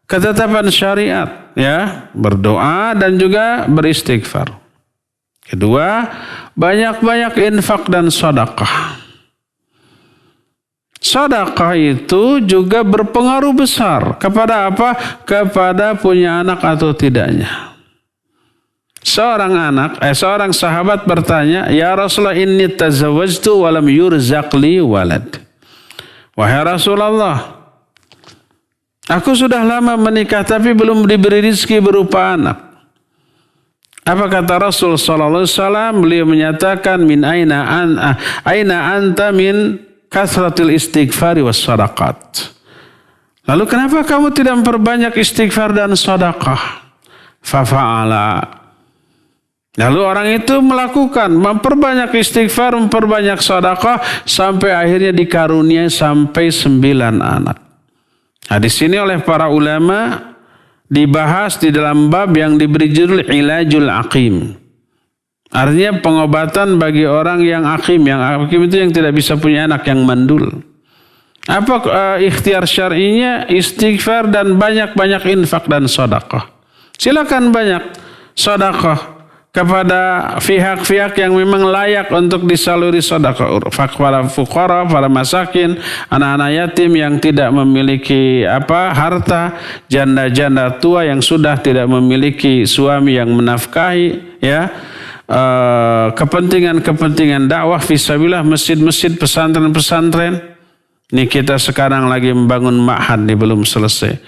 S2: ketetapan syariat, ya, berdoa dan juga beristighfar. Kedua, banyak-banyak infak dan sedekah. Sedekah itu juga berpengaruh besar kepada apa? Kepada punya anak atau tidaknya. Seorang sahabat bertanya, "Ya Rasulullah, inni tazawwajtu wa lam yurzaq li walad." Wahai Rasulullah, aku sudah lama menikah tapi belum diberi rezeki berupa anak. Apa kata Rasul sallallahu alaihi wasallam? Beliau menyatakan, "Min aina anta min kasratil istighfari was sadaqat." Lalu kenapa kamu tidak memperbanyak istighfar dan sedekah? Fafa'ala. Lalu orang itu melakukan, memperbanyak istighfar, memperbanyak sedekah, sampai akhirnya dikaruniai sampai 9 anak. Nah, di sini oleh para ulama dibahas di dalam bab yang diberi judul Ilajul Aqim. Artinya pengobatan bagi orang yang aqim. Yang aqim itu yang tidak bisa punya anak, yang mandul. Apa ikhtiar syar'inya? Istighfar dan banyak-banyak infak dan sedekah. Silakan banyak sedekah kepada pihak-pihak yang memang layak untuk disaluri sedekah, para fuqara, para masakin, anak-anak yatim yang tidak memiliki harta, janda-janda tua yang sudah tidak memiliki suami yang menafkahi, ya, kepentingan-kepentingan dakwah fisabilillah, masjid-masjid, pesantren-pesantren, Ini kita sekarang lagi membangun ma'had, ini belum selesai.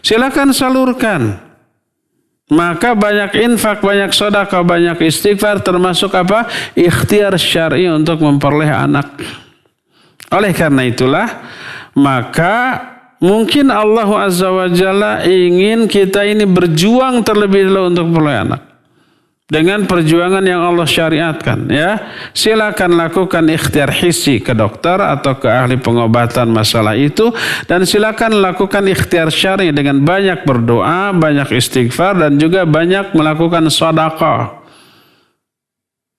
S2: Silakan salurkan. Maka banyak infak, banyak sedekah, banyak istighfar, termasuk apa? Ikhtiar syar'i untuk memperoleh anak. Oleh karena itulah, maka mungkin Allah Azza wa Jalla ingin kita ini berjuang terlebih dahulu untuk memperoleh anak. Dengan perjuangan yang Allah syariatkan, ya. Silakan lakukan ikhtiar hissi ke dokter atau ke ahli pengobatan masalah itu, dan silakan lakukan ikhtiar syar'i dengan banyak berdoa, banyak istighfar, dan juga banyak melakukan sedekah.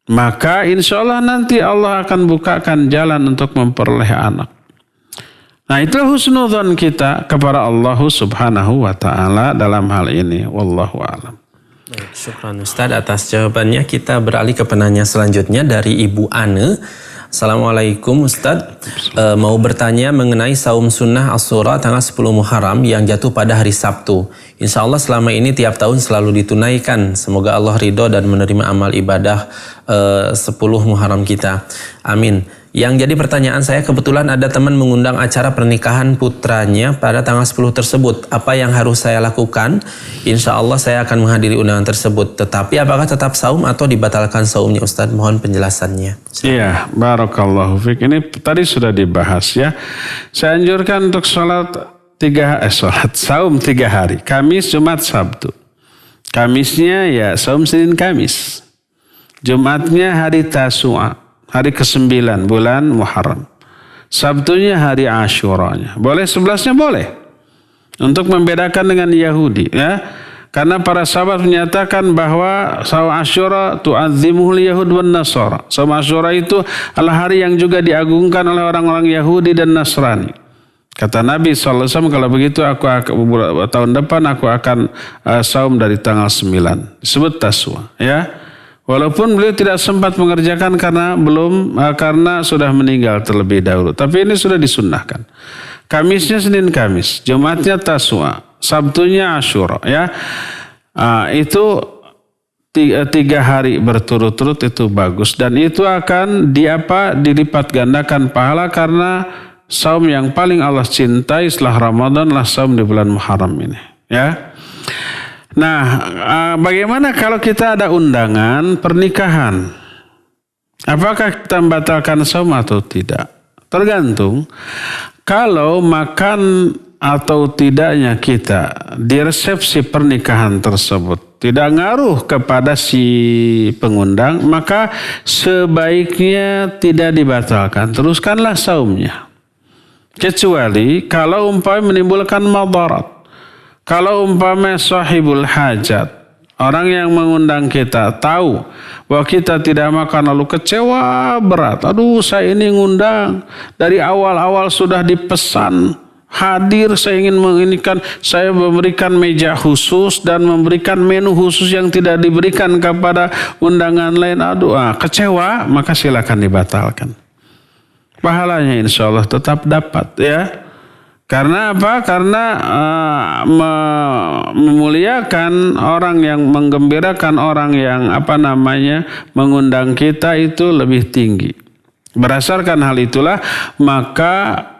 S2: Maka insya Allah nanti Allah akan bukakan jalan untuk memperoleh anak. Nah, itulah husnudzon kita kepada Allah Subhanahu wa Ta'ala dalam hal ini. Wallahu a'lam.
S3: Baik, syukran Ustaz atas jawabannya. Kita beralih ke penanya selanjutnya dari Ibu Ane. Assalamualaikum Ustaz. Mau bertanya mengenai saum sunnah Asyura tanggal 10 Muharram yang jatuh pada hari Sabtu. Insya Allah selama ini tiap tahun selalu ditunaikan. Semoga Allah ridho dan menerima amal ibadah 10 Muharram kita. Amin. Yang jadi pertanyaan saya, kebetulan ada teman mengundang acara pernikahan putranya pada tanggal 10 tersebut. Apa yang harus saya lakukan? Insya Allah saya akan menghadiri undangan tersebut. Tetapi apakah tetap saum atau dibatalkan saumnya Ustaz? Mohon penjelasannya.
S2: Iya, barakallahu fiik. Ini tadi sudah dibahas ya. Saya anjurkan untuk sholat saum 3 hari. Kamis, Jumat, Sabtu. Kamisnya ya saum Senin Kamis. Jumatnya hari Tasu'a. Hari ke-9 bulan Muharram. Sabtunya hari Asyuranya. Boleh 11-nya boleh. Untuk membedakan dengan Yahudi. Ya. Karena para sahabat menyatakan bahwa saum Asyura tu'azzimuhul Yahud wan Nasara. Saum Asyura itu adalah hari yang juga diagungkan oleh orang-orang Yahudi dan Nasrani. Kata Nabi SAW, kalau begitu tahun depan aku akan saum dari tanggal 9. Disebut Taswa. Ya. Walaupun beliau tidak sempat mengerjakan karena sudah meninggal terlebih dahulu. Tapi ini sudah disunnahkan. Kamisnya Senin Kamis, Jumatnya Taswa, Sabtunya Asyura. Ya, itu 3 hari berturut-turut itu bagus, dan itu akan dilipat gandakan pahala karena saum yang paling Allah cintai setelah Ramadan lah saum di bulan Muharram ini. Ya. Nah, bagaimana kalau kita ada undangan pernikahan? Apakah kita membatalkan saum atau tidak? Tergantung. Kalau makan atau tidaknya kita di resepsi pernikahan tersebut tidak ngaruh kepada si pengundang, maka sebaiknya tidak dibatalkan. Teruskanlah saumnya. Kecuali kalau umpamanya menimbulkan madarat. Kalau umpamanya sahibul hajat, orang yang mengundang kita tahu bahwa kita tidak makan lalu kecewa berat. Aduh, saya ini ngundang dari awal-awal sudah dipesan hadir, saya ingin saya memberikan meja khusus dan memberikan menu khusus yang tidak diberikan kepada undangan lain. Aduh, kecewa, maka silakan dibatalkan. Pahalanya insya Allah tetap dapat ya. Karena apa? Karena memuliakan orang yang menggembirakan orang yang mengundang kita itu lebih tinggi. Berdasarkan hal itulah, maka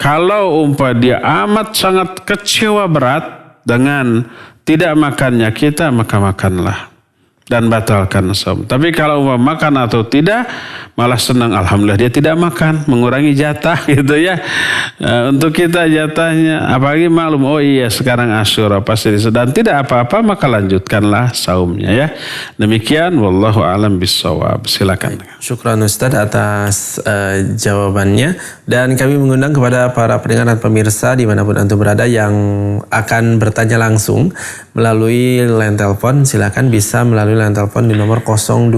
S2: kalau dia amat sangat kecewa berat dengan tidak makannya kita, maka makanlah dan batalkan saum. Tapi kalau makan atau tidak, malah senang, alhamdulillah dia tidak makan, mengurangi jatah gitu ya. Untuk kita jatahnya, apalagi maklum, oh iya sekarang Asyura pasti dan tidak apa-apa, maka lanjutkanlah saumnya ya. Demikian, wallahu a'lam bissawab. Silakan.
S3: Syukran Ustaz atas jawabannya, dan kami mengundang kepada para pendengar dan pemirsa dimanapun antum berada yang akan bertanya langsung melalui line telepon. Silakan bisa melalui line telepon di nomor 022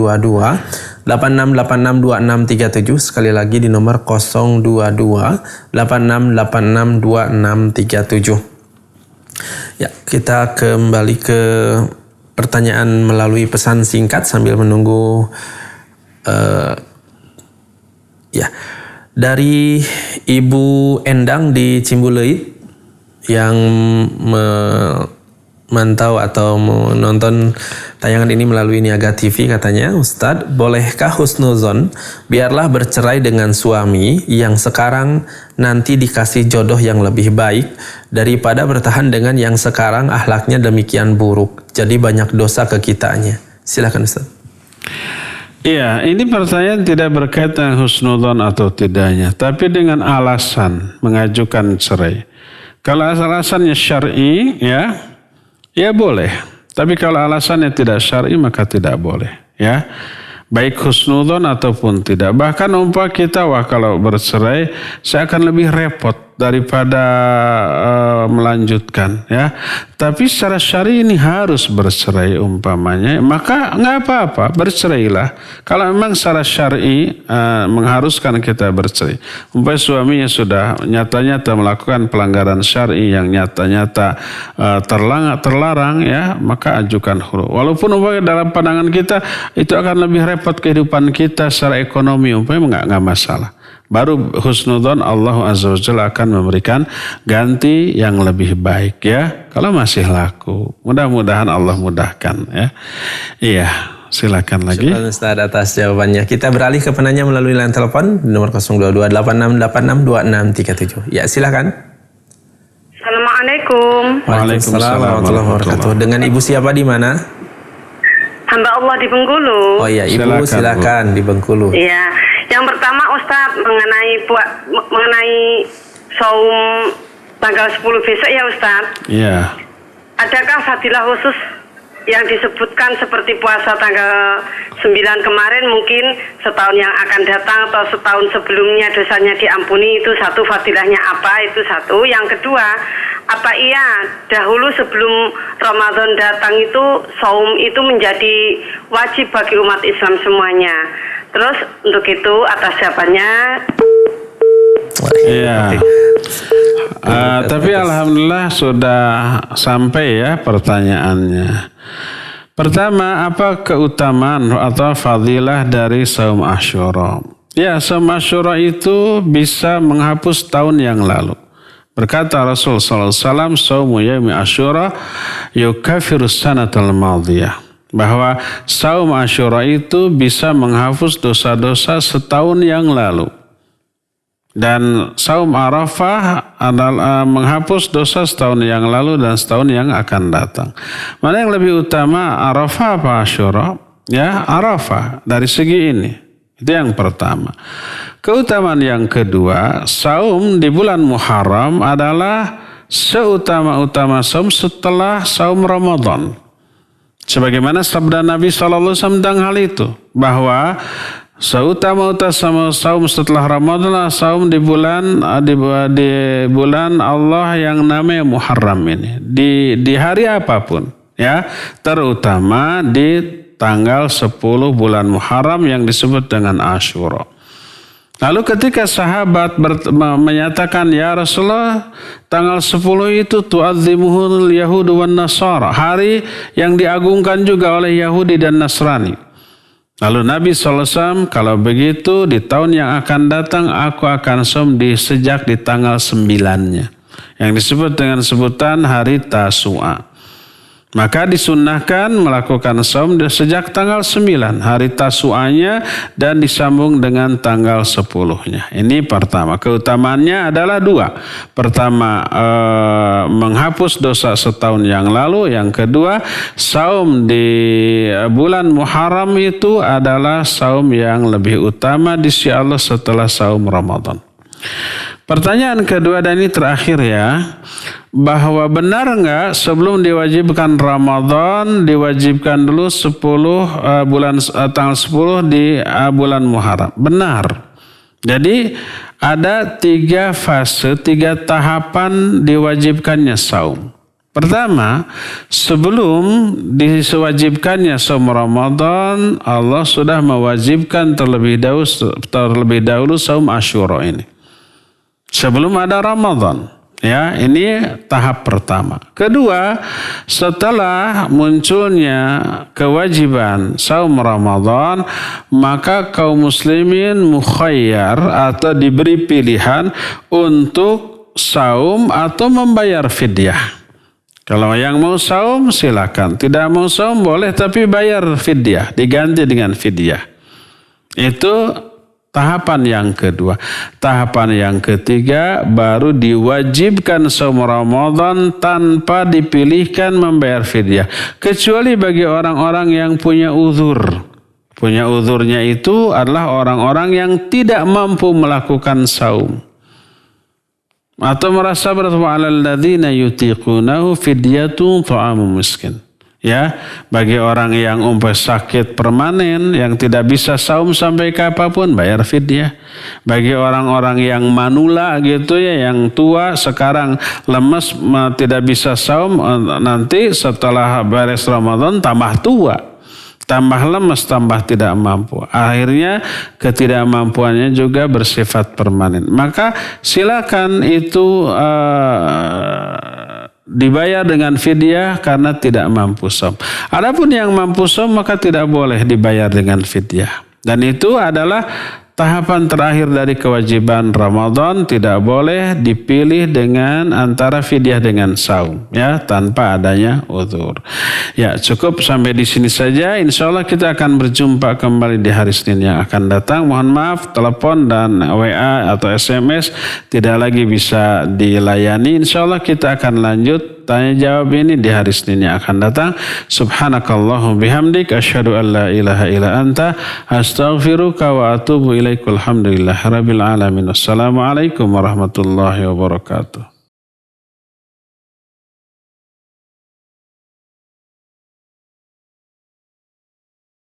S3: 86862637. Sekali lagi di nomor 022 86862637. Ya, kita kembali ke pertanyaan melalui pesan singkat sambil menunggu dari Ibu Endang di Cimbuleuit yang memantau atau menonton tayangan ini melalui Niaga TV katanya, Ustadz, bolehkah husnuzon biarlah bercerai dengan suami yang sekarang nanti dikasih jodoh yang lebih baik daripada bertahan dengan yang sekarang akhlaknya demikian buruk, jadi banyak dosa ke kitanya. Silakan Ustadz.
S2: Iya, ini pertanyaan tidak berkaitan husnuzon atau tidaknya, tapi dengan alasan mengajukan cerai. Kalau alasannya syar'i, ya boleh. Tapi kalau alasannya tidak syar'i maka tidak boleh, ya. Baik husnuzon ataupun tidak. Bahkan umpama kita kalau bercerai saya akan lebih repot daripada melanjutkan, ya. Tapi secara syar'i ini harus bercerai umpamanya, maka nggak apa-apa, bercerailah. Kalau memang secara syar'i mengharuskan kita bercerai. Umpamanya suaminya sudah nyata-nyata melakukan pelanggaran syar'i yang nyata-nyata terlarang, ya, maka ajukan khulu. Walaupun umpamanya dalam pandangan kita itu akan lebih repot kehidupan kita secara ekonomi, umpamanya nggak masalah. Baru husnuzon Allah Azza wa Jalla akan memberikan ganti yang lebih baik, ya. Kalau masih laku, mudah-mudahan Allah mudahkan, ya. Iya, silakan lagi.
S3: Syukur Ustaz atas jawabannya. Kita beralih ke penanya melalui line telepon nomor 02286862637. Ya, silakan.
S7: Assalamualaikum.
S3: Waalaikumsalam warahmatullahi wabarakatuh. Dengan Ibu siapa di mana?
S7: Hamba Allah di Bengkulu.
S3: Oh iya, Ibu silakan di Bengkulu.
S7: Iya. Yang pertama Ustadz mengenai saum tanggal 10 besok ya Ustadz.
S2: Iya.
S7: Adakah fadilah khusus yang disebutkan seperti puasa tanggal 9 kemarin, mungkin setahun yang akan datang atau setahun sebelumnya dosanya diampuni, itu satu fadilahnya apa? Itu satu. Yang kedua, apa iya dahulu sebelum Ramadan datang itu saum itu menjadi wajib bagi umat Islam semuanya? Terus untuk itu atas jawabannya.
S2: Iya. Tapi alhamdulillah sudah sampai ya pertanyaannya. Pertama, apa keutamaan atau fadilah dari saum Asyura? Ya, saum Asyura itu bisa menghapus tahun yang lalu. Berkata Rasul sallallahu alaihi wasallam, "Saumu yaumi Asyura yukaffiru sanatal madhiyah." Bahwa saum Asyura itu bisa menghapus dosa-dosa setahun yang lalu. Dan saum Arafah adalah menghapus dosa setahun yang lalu dan setahun yang akan datang. Mana yang lebih utama, Arafah apa Asyura? Ya, Arafah dari segi ini. Itu yang pertama. Keutamaan yang kedua, saum di bulan Muharram adalah seutama-utama saum setelah saum Ramadan. Sebagaimana sabda Nabi SAW tentang hal itu, bahwa seutama-utama saum setelah Ramadan adalah saum di bulan Allah yang namanya Muharram ini, di hari apapun, ya, terutama di tanggal 10 bulan Muharram yang disebut dengan Asyura. Lalu ketika sahabat menyatakan, ya Rasulullah, tanggal 10 itu tu'adzimuhul Yahudu wan Nasara, hari yang diagungkan juga oleh Yahudi dan Nasrani. Lalu Nabi SAW, kalau begitu di tahun yang akan datang aku akan saum sejak di tanggal 9-nya, yang disebut dengan sebutan hari Tasu'a. Maka disunnahkan melakukan saum sejak tanggal 9, hari Tasu'anya, dan disambung dengan tanggal 10-nya. Ini pertama. Keutamaannya adalah dua. Pertama, menghapus dosa setahun yang lalu. Yang kedua, saum di bulan Muharram itu adalah saum yang lebih utama di sisi Allah setelah saum Ramadan. Pertanyaan kedua, dan ini terakhir ya, bahwa benar enggak sebelum diwajibkan Ramadan diwajibkan dulu 10 tanggal 10 di bulan Muharram? Benar. Jadi ada 3 fase, 3 tahapan diwajibkannya saum. Pertama, sebelum diwajibkannya saum Ramadan, Allah sudah mewajibkan terlebih dahulu saum Asyura ini. Sebelum ada Ramadan. Ya, ini tahap pertama. Kedua, setelah munculnya kewajiban saum Ramadan, maka kaum muslimin mukhayyar atau diberi pilihan untuk saum atau membayar fidyah. Kalau yang mau saum silakan, tidak mau saum boleh tapi bayar fidyah, diganti dengan fidyah. Itu tahapan yang kedua. Tahapan yang ketiga baru diwajibkan saum Ramadan tanpa dipilihkan membayar fidyah. Kecuali bagi orang-orang yang punya uzur. Punya uzurnya itu adalah orang-orang yang tidak mampu melakukan saum. Atau merasa berat, wa 'alal ladzina yutiqunahu fidyatun ta'amu miskin. Ya, bagi orang yang sakit permanen yang tidak bisa saum sampai kapanpun bayar fidyah. Bagi orang-orang yang manula gitu ya, yang tua sekarang lemes tidak bisa saum, nanti setelah beres Ramadan tambah tua. Tambah lemes, tambah tidak mampu. Akhirnya ketidakmampuannya juga bersifat permanen. Maka silakan itu dibayar dengan fidyah karena tidak mampu saum. Adapun yang mampu saum maka tidak boleh dibayar dengan fidyah. Dan itu adalah tahapan terakhir dari kewajiban Ramadan, tidak boleh dipilih dengan antara fidyah dengan saum, ya, tanpa adanya uzur. Ya, cukup sampai di sini saja. Insya Allah kita akan berjumpa kembali di hari Senin yang akan datang. Mohon maaf, telepon dan WA atau SMS tidak lagi bisa dilayani. Insya Allah kita akan lanjut tanya jawab ini di hari Senin yang akan datang. Subhanakallahumma bihamdik asyhadu an la ilaha illa anta astaghfiruka wa atubu ilaik. Alhamdulillahirabbil alamin. Wassalamualaikum warahmatullahi wabarakatuh.